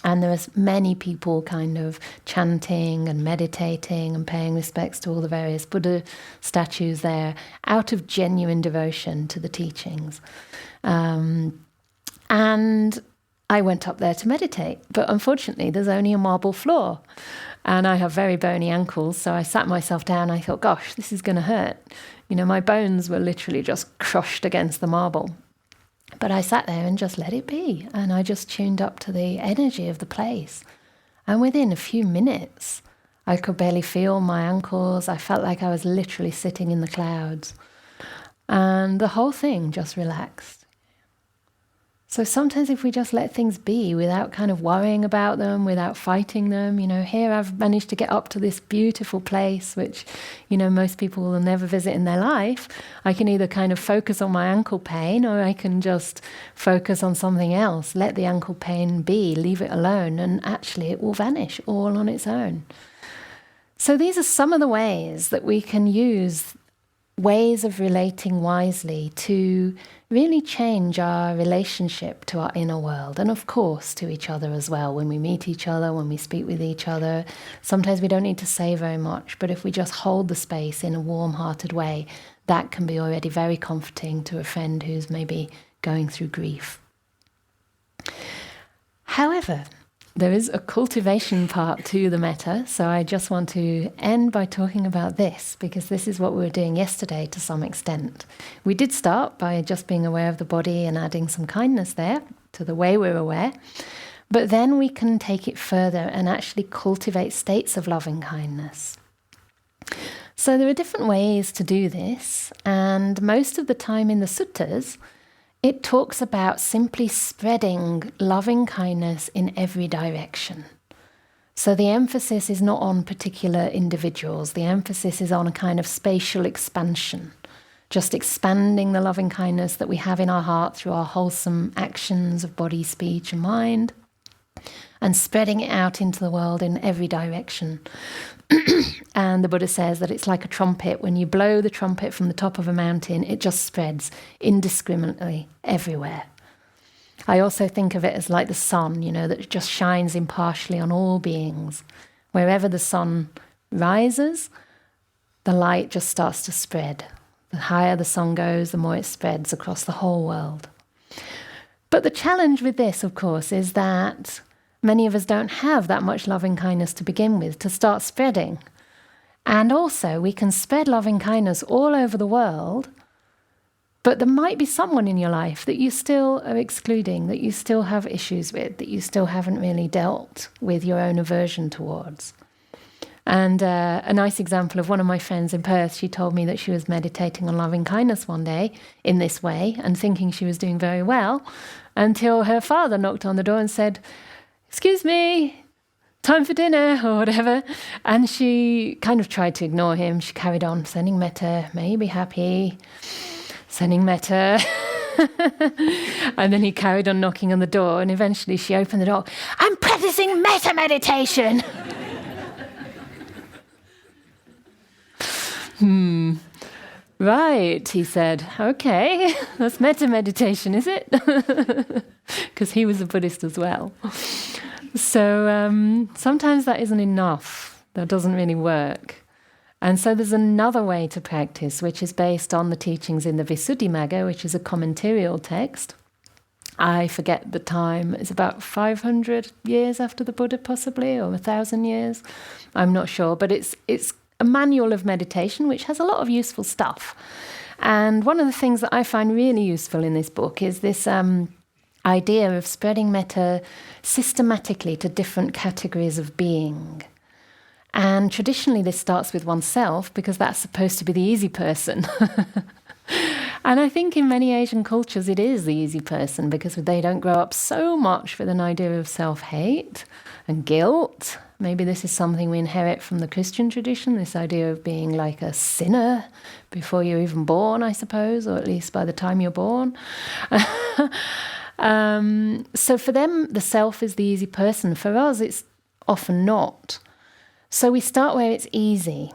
And there's many people kind of chanting and meditating and paying respects to all the various Buddha statues there out of genuine devotion to the teachings. And I went up there to meditate, but unfortunately there's only a marble floor and I have very bony ankles, so I sat myself down. I thought, gosh, this is going to hurt. My bones were literally just crushed against the marble. But I sat there and just let it be. And I just tuned up to the energy of the place. And within a few minutes, I could barely feel my ankles. I felt like I was literally sitting in the clouds. And the whole thing just relaxed. So sometimes if we just let things be without kind of worrying about them, without fighting them, here I've managed to get up to this beautiful place, which, most people will never visit in their life. I can either kind of focus on my ankle pain or I can just focus on something else, let the ankle pain be, leave it alone, and actually it will vanish all on its own. So these are some of the ways that we can use ways of relating wisely to really change our relationship to our inner world, and of course to each other as well. When we meet each other, when we speak with each other, sometimes we don't need to say very much, but if we just hold the space in a warm-hearted way, that can be already very comforting to a friend who's maybe going through grief. However, there is a cultivation part to the metta, so I just want to end by talking about this, because this is what we were doing yesterday to some extent. We did start by just being aware of the body and adding some kindness there to the way we're aware, but then we can take it further and actually cultivate states of loving kindness. So there are different ways to do this, and most of the time in the suttas, it talks about simply spreading loving kindness in every direction. So the emphasis is not on particular individuals. The emphasis is on a kind of spatial expansion, just expanding the loving kindness that we have in our heart through our wholesome actions of body, speech, and mind, and spreading it out into the world in every direction. And the Buddha says that it's like a trumpet. When you blow the trumpet from the top of a mountain, it just spreads indiscriminately everywhere. I also think of it as like the sun, that just shines impartially on all beings. Wherever the sun rises, the light just starts to spread. The higher the sun goes, the more it spreads across the whole world. But the challenge with this, of course, is that many of us don't have that much loving kindness to begin with, to start spreading. And also, we can spread loving kindness all over the world, but there might be someone in your life that you still are excluding, that you still have issues with, that you still haven't really dealt with your own aversion towards. And a nice example of one of my friends in Perth, she told me that she was meditating on loving kindness one day in this way and thinking she was doing very well, until her father knocked on the door and said, "Excuse me, time for dinner," or whatever. And she kind of tried to ignore him. She carried on sending metta, may you be happy, sending metta. And then he carried on knocking on the door, and eventually she opened the door. "I'm practicing metta-meditation." Right, he said. Okay, that's metta-meditation, is it? Because he was a Buddhist as well. So sometimes that isn't enough. That doesn't really work. And so there's another way to practice, which is based on the teachings in the Visuddhimagga, which is a commentarial text. I forget the time. It's about 500 years after the Buddha, possibly, or 1,000 years. I'm not sure, but it's a manual of meditation, which has a lot of useful stuff. And one of the things that I find really useful in this book is this idea of spreading metta systematically to different categories of being. And traditionally this starts with oneself, because that's supposed to be the easy person. And I think in many Asian cultures it is the easy person, because they don't grow up so much with an idea of self-hate and guilt. Maybe this is something we inherit from the Christian tradition, this idea of being like a sinner before you're even born, I suppose, or at least by the time you're born. So for them, the self is the easy person. For us, it's often not. So we start where it's easy.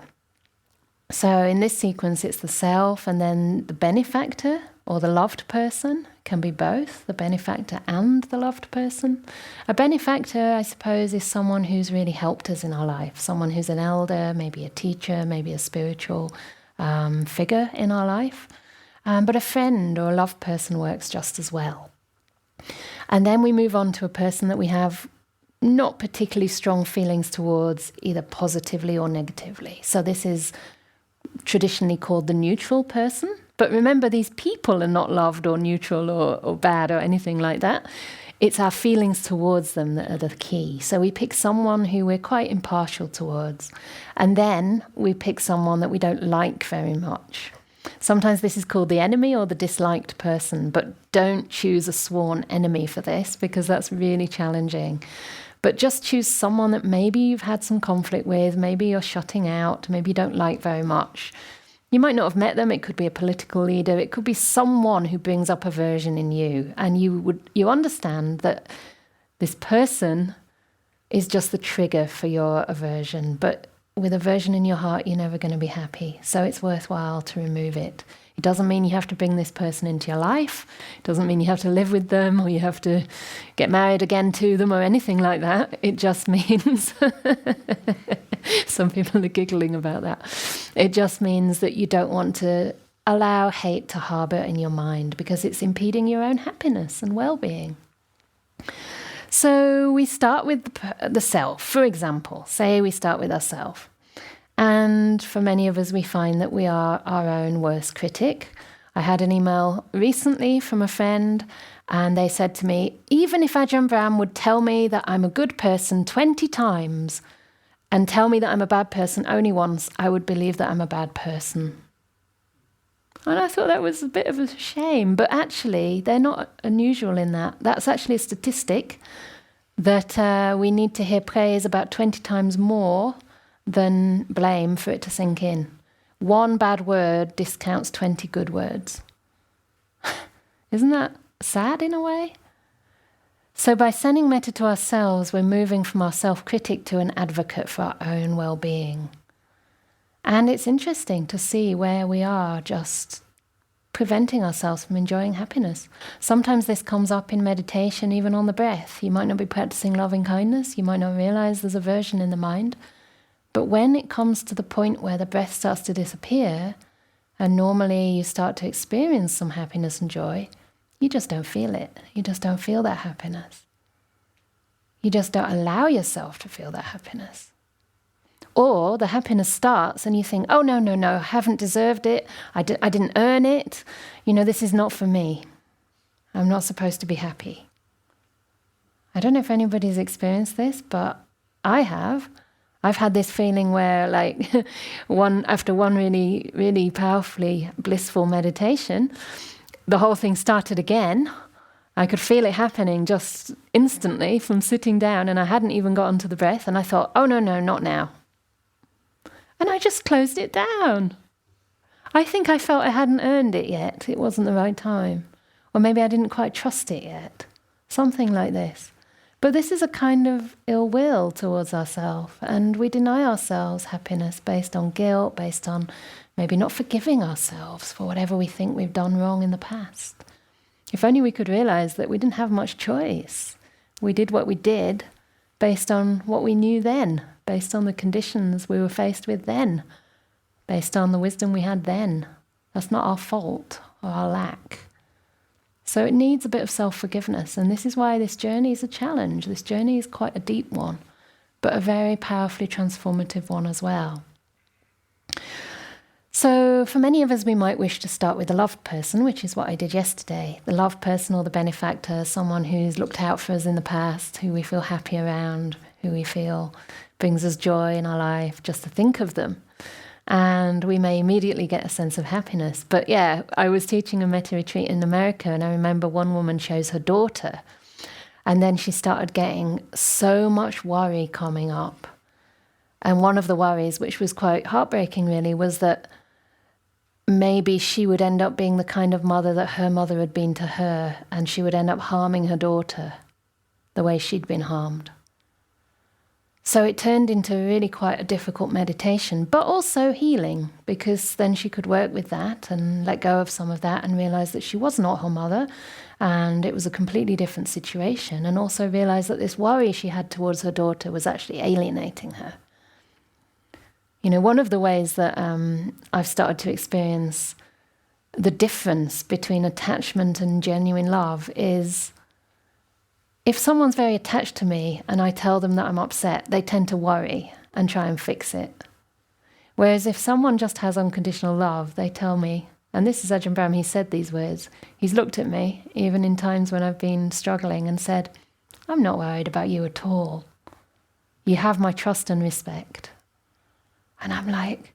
So in this sequence, it's the self, and then the benefactor or the loved person. Can be both, the benefactor and the loved person. A benefactor, I suppose, is someone who's really helped us in our life, someone who's an elder, maybe a teacher, maybe a spiritual figure in our life. But a friend or a loved person works just as well. And then we move on to a person that we have not particularly strong feelings towards, either positively or negatively. So this is traditionally called the neutral person. But remember, these people are not loved or neutral or bad or anything like that. It's our feelings towards them that are the key. So we pick someone who we're quite impartial towards. And then we pick someone that we don't like very much. Sometimes this is called the enemy or the disliked person, but don't choose a sworn enemy for this, because that's really challenging. But just choose someone that maybe you've had some conflict with, maybe you're shutting out, maybe you don't like very much. You might not have met them. It could be a political leader. It could be someone who brings up aversion in you. And you understand that this person is just the trigger for your aversion. But with aversion in your heart, you're never going to be happy. So it's worthwhile to remove it. It doesn't mean you have to bring this person into your life. It doesn't mean you have to live with them or you have to get married again to them or anything like that. It just means, some people are giggling about that. It just means that you don't want to allow hate to harbour in your mind because it's impeding your own happiness and well-being. So we start with the self, for example. Say we start with ourselves. And for many of us, we find that we are our own worst critic. I had an email recently from a friend, and they said to me, even if Ajahn Brahm would tell me that I'm a good person 20 times and tell me that I'm a bad person only once, I would believe that I'm a bad person. And I thought that was a bit of a shame, but actually they're not unusual in that. That's actually a statistic that we need to hear praise about 20 times more than blame for it to sink in. One bad word discounts 20 good words. Isn't that sad in a way? So by sending metta to ourselves, we're moving from our self-critic to an advocate for our own well-being. And it's interesting to see where we are just preventing ourselves from enjoying happiness. Sometimes this comes up in meditation, even on the breath. You might not be practicing loving kindness. You might not realize there's aversion in the mind. But when it comes to the point where the breath starts to disappear, and normally you start to experience some happiness and joy, you just don't feel it. You just don't feel that happiness. You just don't allow yourself to feel that happiness. Or the happiness starts and you think, oh, no, I haven't deserved it. I didn't earn it. This is not for me. I'm not supposed to be happy. I don't know if anybody's experienced this, but I have. I've had this feeling where, after one really, really powerfully blissful meditation, the whole thing started again. I could feel it happening just instantly from sitting down, and I hadn't even gotten to the breath, and I thought, oh, no, not now. And I just closed it down. I think I felt I hadn't earned it yet. It wasn't the right time. Or maybe I didn't quite trust it yet. Something like this. But this is a kind of ill will towards ourselves, and we deny ourselves happiness based on guilt, based on maybe not forgiving ourselves for whatever we think we've done wrong in the past. If only we could realize that we didn't have much choice. We did what we did based on what we knew then, based on the conditions we were faced with then, based on the wisdom we had then. That's not our fault or our lack. So it needs a bit of self-forgiveness, and this is why this journey is a challenge. This journey is quite a deep one, but a very powerfully transformative one as well. So for many of us, we might wish to start with the loved person, which is what I did yesterday. The loved person or the benefactor, someone who's looked out for us in the past, who we feel happy around, who we feel brings us joy in our life, just to think of them. And we may immediately get a sense of happiness. But yeah, I was teaching a metta retreat in America, and I remember one woman chose her daughter, and then she started getting so much worry coming up. And one of the worries, which was quite heartbreaking really, was that maybe she would end up being the kind of mother that her mother had been to her, and she would end up harming her daughter the way she'd been harmed. So it turned into really quite a difficult meditation, but also healing, because then she could work with that and let go of some of that and realize that she was not her mother and it was a completely different situation, and also realize that this worry she had towards her daughter was actually alienating her. One of the ways that I've started to experience the difference between attachment and genuine love is if someone's very attached to me and I tell them that I'm upset, they tend to worry and try and fix it. Whereas if someone just has unconditional love, they tell me, and this is Ajahn Brahm, he said these words, he's looked at me, even in times when I've been struggling, and said, I'm not worried about you at all. You have my trust and respect. And I'm like,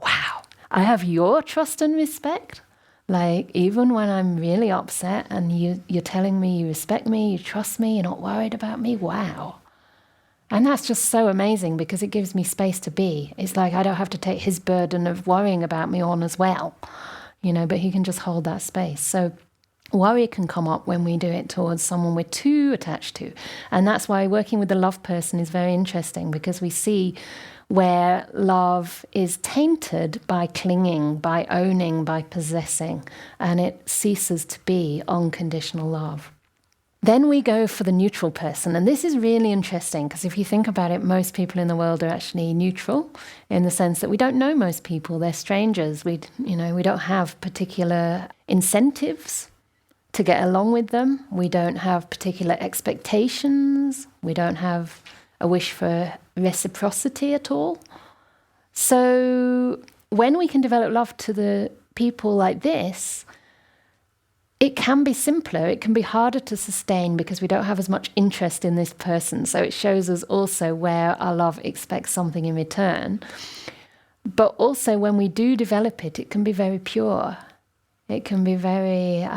wow, I have your trust and respect? Even when I'm really upset and you're telling me you respect me, you trust me, you're not worried about me, wow. And that's just so amazing because it gives me space to be. It's like I don't have to take his burden of worrying about me on as well, but he can just hold that space. So worry can come up when we do it towards someone we're too attached to. And that's why working with the love person is very interesting, because we see where love is tainted by clinging, by owning, by possessing, and it ceases to be unconditional love. Then we go for the neutral person, and this is really interesting because if you think about it, most people in the world are actually neutral in the sense that we don't know most people, they're strangers. We don't have particular incentives to get along with them. We don't have particular expectations. We don't have a wish for reciprocity at all. So when we can develop love to the people like this, it can be simpler, it can be harder to sustain because we don't have as much interest in this person. So it shows us also where our love expects something in return. But also when we do develop it, it can be very pure. It can be very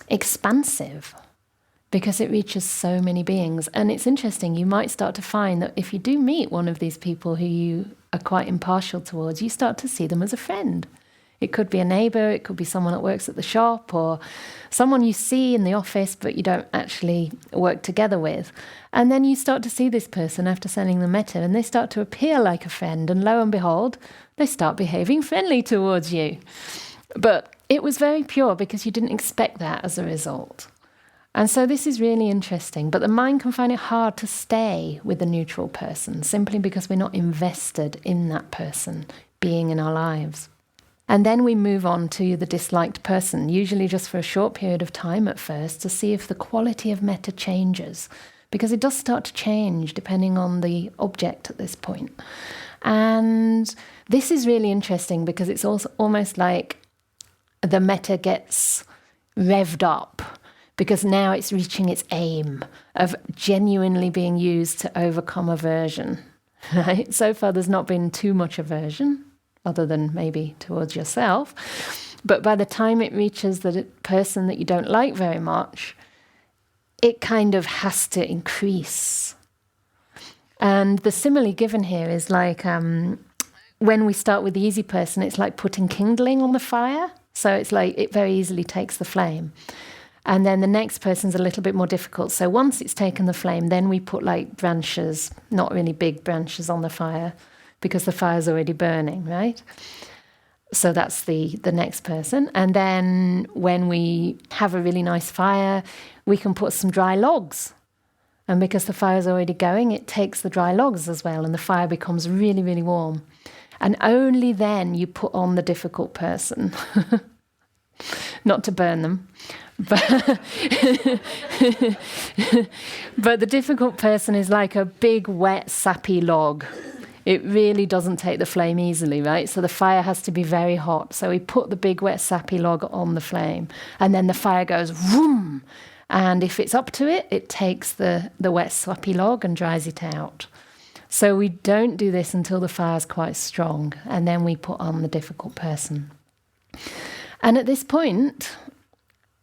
expansive because it reaches so many beings. And it's interesting, you might start to find that if you do meet one of these people who you are quite impartial towards, you start to see them as a friend. It could be a neighbour, it could be someone that works at the shop, or someone you see in the office but you don't actually work together with. And then you start to see this person after sending them metta, and they start to appear like a friend, and lo and behold, they start behaving friendly towards you. But it was very pure because you didn't expect that as a result. And so this is really interesting, but the mind can find it hard to stay with the neutral person simply because we're not invested in that person being in our lives. And then we move on to the disliked person, usually just for a short period of time at first, to see if the quality of metta changes, because it does start to change depending on the object at this point. And this is really interesting because it's also almost like the metta gets revved up, because now it's reaching its aim of genuinely being used to overcome aversion. Right? So far there's not been too much aversion, other than maybe towards yourself. But by the time it reaches the person that you don't like very much, it kind of has to increase. And the simile given here is like when we start with the easy person, it's like putting kindling on the fire. So it's like it very easily takes the flame. And then the next person's a little bit more difficult. So once it's taken the flame, then we put like branches, not really big branches on the fire, because the fire's already burning, right? So that's the next person. And then when we have a really nice fire, we can put some dry logs. And because the fire's already going, it takes the dry logs as well, and the fire becomes really, really warm. And only then you put on the difficult person. Not to burn them. But, but the difficult person is like a big, wet, sappy log. It really doesn't take the flame easily, right? So the fire has to be very hot. So we put the big, wet, sappy log on the flame, and then the fire goes vroom. And if it's up to it, it takes the wet, sappy log and dries it out. So we don't do this until the fire's quite strong, and then we put on the difficult person. And at this point,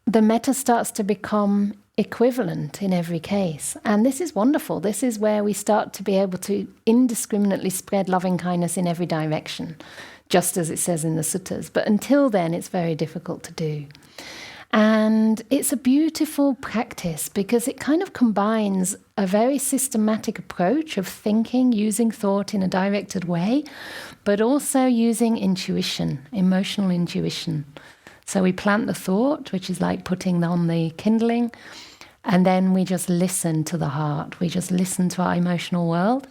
the metta starts to become equivalent in every case. And this is wonderful. This is where we start to be able to indiscriminately spread loving kindness in every direction, just as it says in the suttas. But until then, it's very difficult to do. And it's a beautiful practice because it kind of combines a very systematic approach of thinking, using thought in a directed way, but also using intuition, emotional intuition. So we plant the thought, which is like putting on the kindling, and then we just listen to the heart. We just listen to our emotional world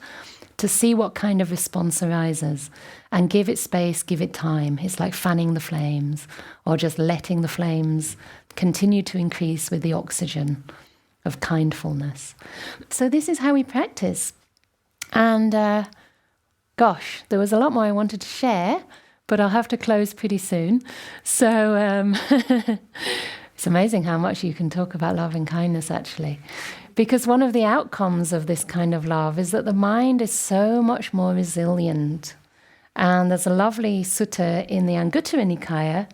to see what kind of response arises and give it space, give it time. It's like fanning the flames or just letting the flames continue to increase with the oxygen of kindfulness. So this is how we practice. And gosh, there was a lot more I wanted to share, but I'll have to close pretty soon. So it's amazing how much you can talk about love and kindness, actually. Because one of the outcomes of this kind of love is that the mind is so much more resilient. And there's a lovely sutta in the Anguttara Nikaya,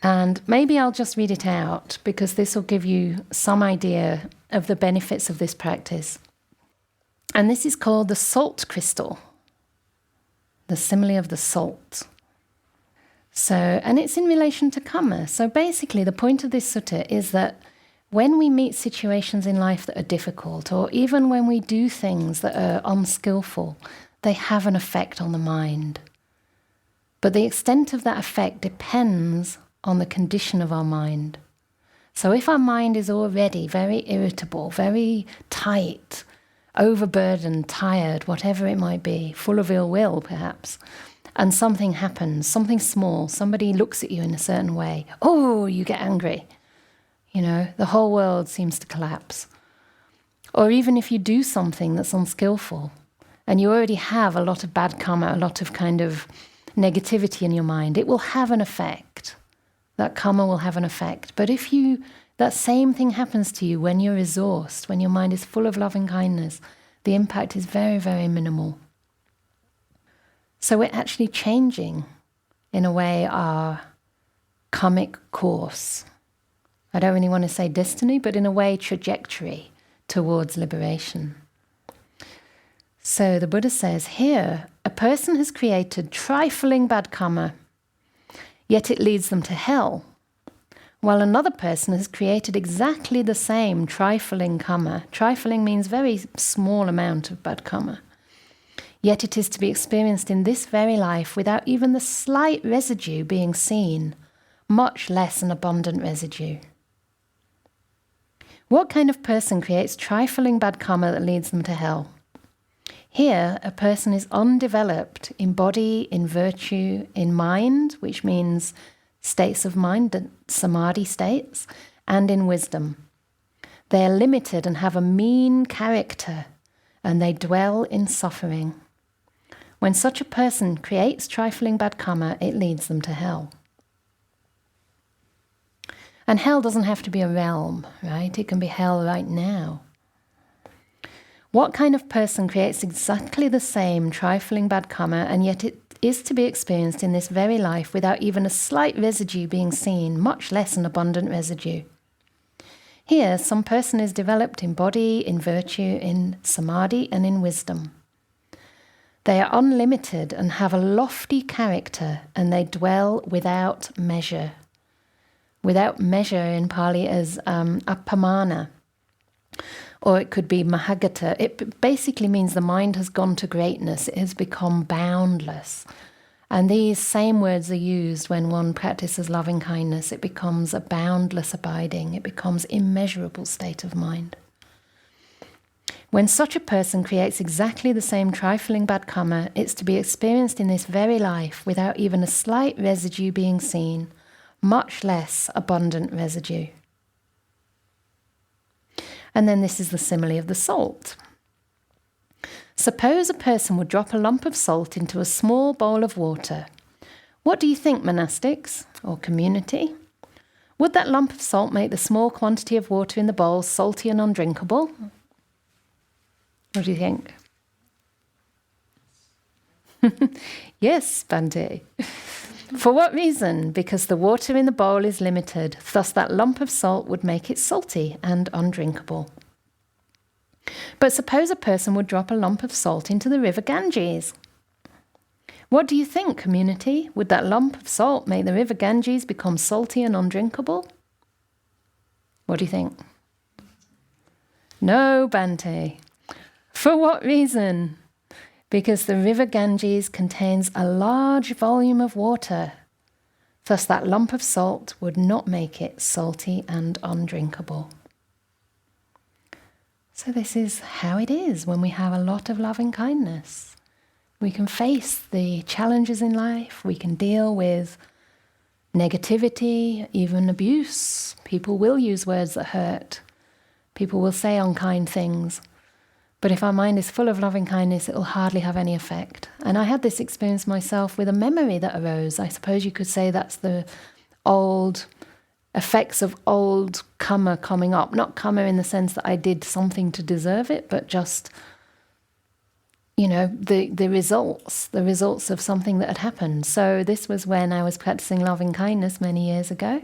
and maybe I'll just read it out because this will give you some idea of the benefits of this practice. And this is called the salt crystal, the simile of the salt. So, and it's in relation to karma. So basically the point of this sutta is that when we meet situations in life that are difficult, or even when we do things that are unskillful, they have an effect on the mind. But the extent of that effect depends on the condition of our mind. So if our mind is already very irritable, very tight, overburdened, tired, whatever it might be, full of ill will perhaps, and something happens, something small, somebody looks at you in a certain way, oh, you get angry. You know, the whole world seems to collapse. Or even if you do something that's unskillful, and you already have a lot of bad karma, a lot of kind of negativity in your mind, it will have an effect. That karma will have an effect. But if that same thing happens to you when you're resourced, when your mind is full of loving kindness, the impact is very, very minimal. So we're actually changing, in a way, our karmic course. I don't really want to say destiny, but in a way, trajectory towards liberation. So the Buddha says here, a person has created trifling bad karma, yet it leads them to hell, while another person has created exactly the same trifling karma. Trifling means very small amount of bad karma. Yet it is to be experienced in this very life without even the slight residue being seen, much less an abundant residue. What kind of person creates trifling bad karma that leads them to hell? Here, a person is undeveloped in body, in virtue, in mind, which means states of mind, samadhi states, and in wisdom. They are limited and have a mean character, and they dwell in suffering. When such a person creates trifling bad karma, it leads them to hell. And hell doesn't have to be a realm, right? It can be hell right now. What kind of person creates exactly the same trifling bad karma, and yet it is to be experienced in this very life without even a slight residue being seen, much less an abundant residue? Here, some person is developed in body, in virtue, in samadhi, and in wisdom. They are unlimited and have a lofty character, and they dwell without measure. Without measure in Pali is appamana, or it could be mahagata. It basically means the mind has gone to greatness, it has become boundless. And these same words are used when one practices loving kindness. It becomes a boundless abiding, it becomes immeasurable state of mind. When such a person creates exactly the same trifling bad karma, it's to be experienced in this very life without even a slight residue being seen, much less abundant residue. And then this is the simile of the salt. Suppose a person would drop a lump of salt into a small bowl of water. What do you think, monastics, or community? Would that lump of salt make the small quantity of water in the bowl salty and undrinkable? What do you think? Yes, Bhante. For what reason? Because the water in the bowl is limited, thus that lump of salt would make it salty and undrinkable. But suppose a person would drop a lump of salt into the river Ganges. What do you think, community? Would that lump of salt make the river Ganges become salty and undrinkable? What do you think? No, Bhante. For what reason? Because the river Ganges contains a large volume of water. Thus that lump of salt would not make it salty and undrinkable. So this is how it is when we have a lot of loving kindness. We can face the challenges in life. We can deal with negativity, even abuse. People will use words that hurt. People will say unkind things. But if our mind is full of loving kindness, it will hardly have any effect. And I had this experience myself with a memory that arose. I suppose you could say that's the old effects of old karma coming up. Not karma in the sense that I did something to deserve it, but just, the results of something that had happened. So this was when I was practicing loving kindness many years ago,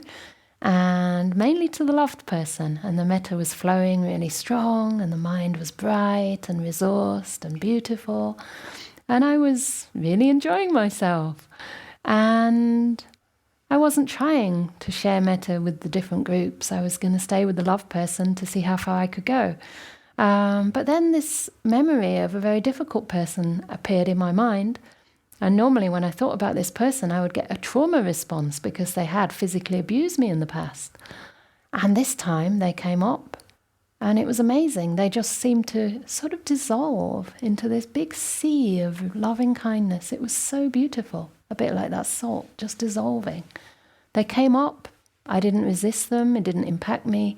and mainly to the loved person. And the metta was flowing really strong, and the mind was bright and resourced and beautiful. And I was really enjoying myself. And I wasn't trying to share metta with the different groups. I was going to stay with the love person to see how far I could go. But then this memory of a very difficult person appeared in my mind. And normally when I thought about this person, I would get a trauma response because they had physically abused me in the past. And this time they came up and it was amazing. They just seemed to sort of dissolve into this big sea of loving kindness. It was so beautiful. A bit like that salt, just dissolving. They came up, I didn't resist them, it didn't impact me,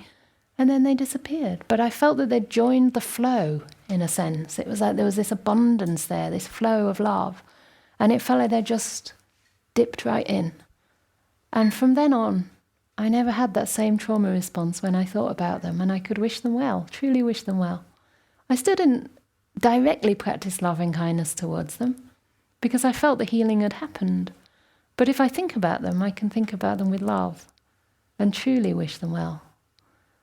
and then they disappeared. But I felt that they joined the flow, in a sense. It was like there was this abundance there, this flow of love, and it felt like they just dipped right in. And from then on, I never had that same trauma response when I thought about them, and I could wish them well, truly wish them well. I still didn't directly practice loving kindness towards them, because I felt the healing had happened. But if I think about them, I can think about them with love and truly wish them well.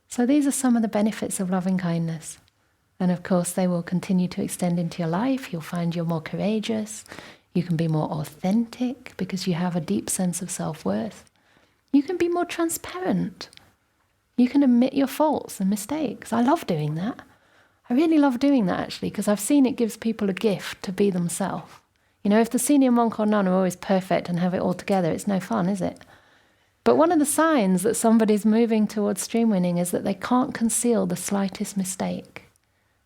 So these are some of the benefits of loving kindness. And of course, they will continue to extend into your life. You'll find you're more courageous. You can be more authentic because you have a deep sense of self-worth. You can be more transparent. You can admit your faults and mistakes. I love doing that. I really love doing that, actually, because I've seen it gives people a gift to be themselves. You know, if the senior monk or nun are always perfect and have it all together, it's no fun, is it? But one of the signs that somebody's moving towards stream winning is that they can't conceal the slightest mistake.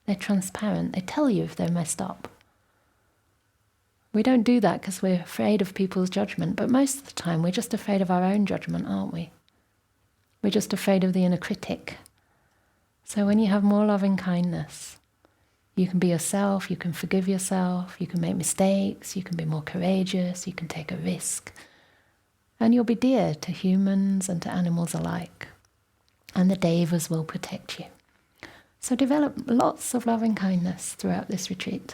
They're transparent. They tell you if they're messed up. We don't do that because we're afraid of people's judgment, but most of the time we're just afraid of our own judgment, aren't we? We're just afraid of the inner critic. So when you have more loving kindness, you can be yourself, you can forgive yourself, you can make mistakes, you can be more courageous, you can take a risk. And you'll be dear to humans and to animals alike. And the devas will protect you. So develop lots of loving kindness throughout this retreat.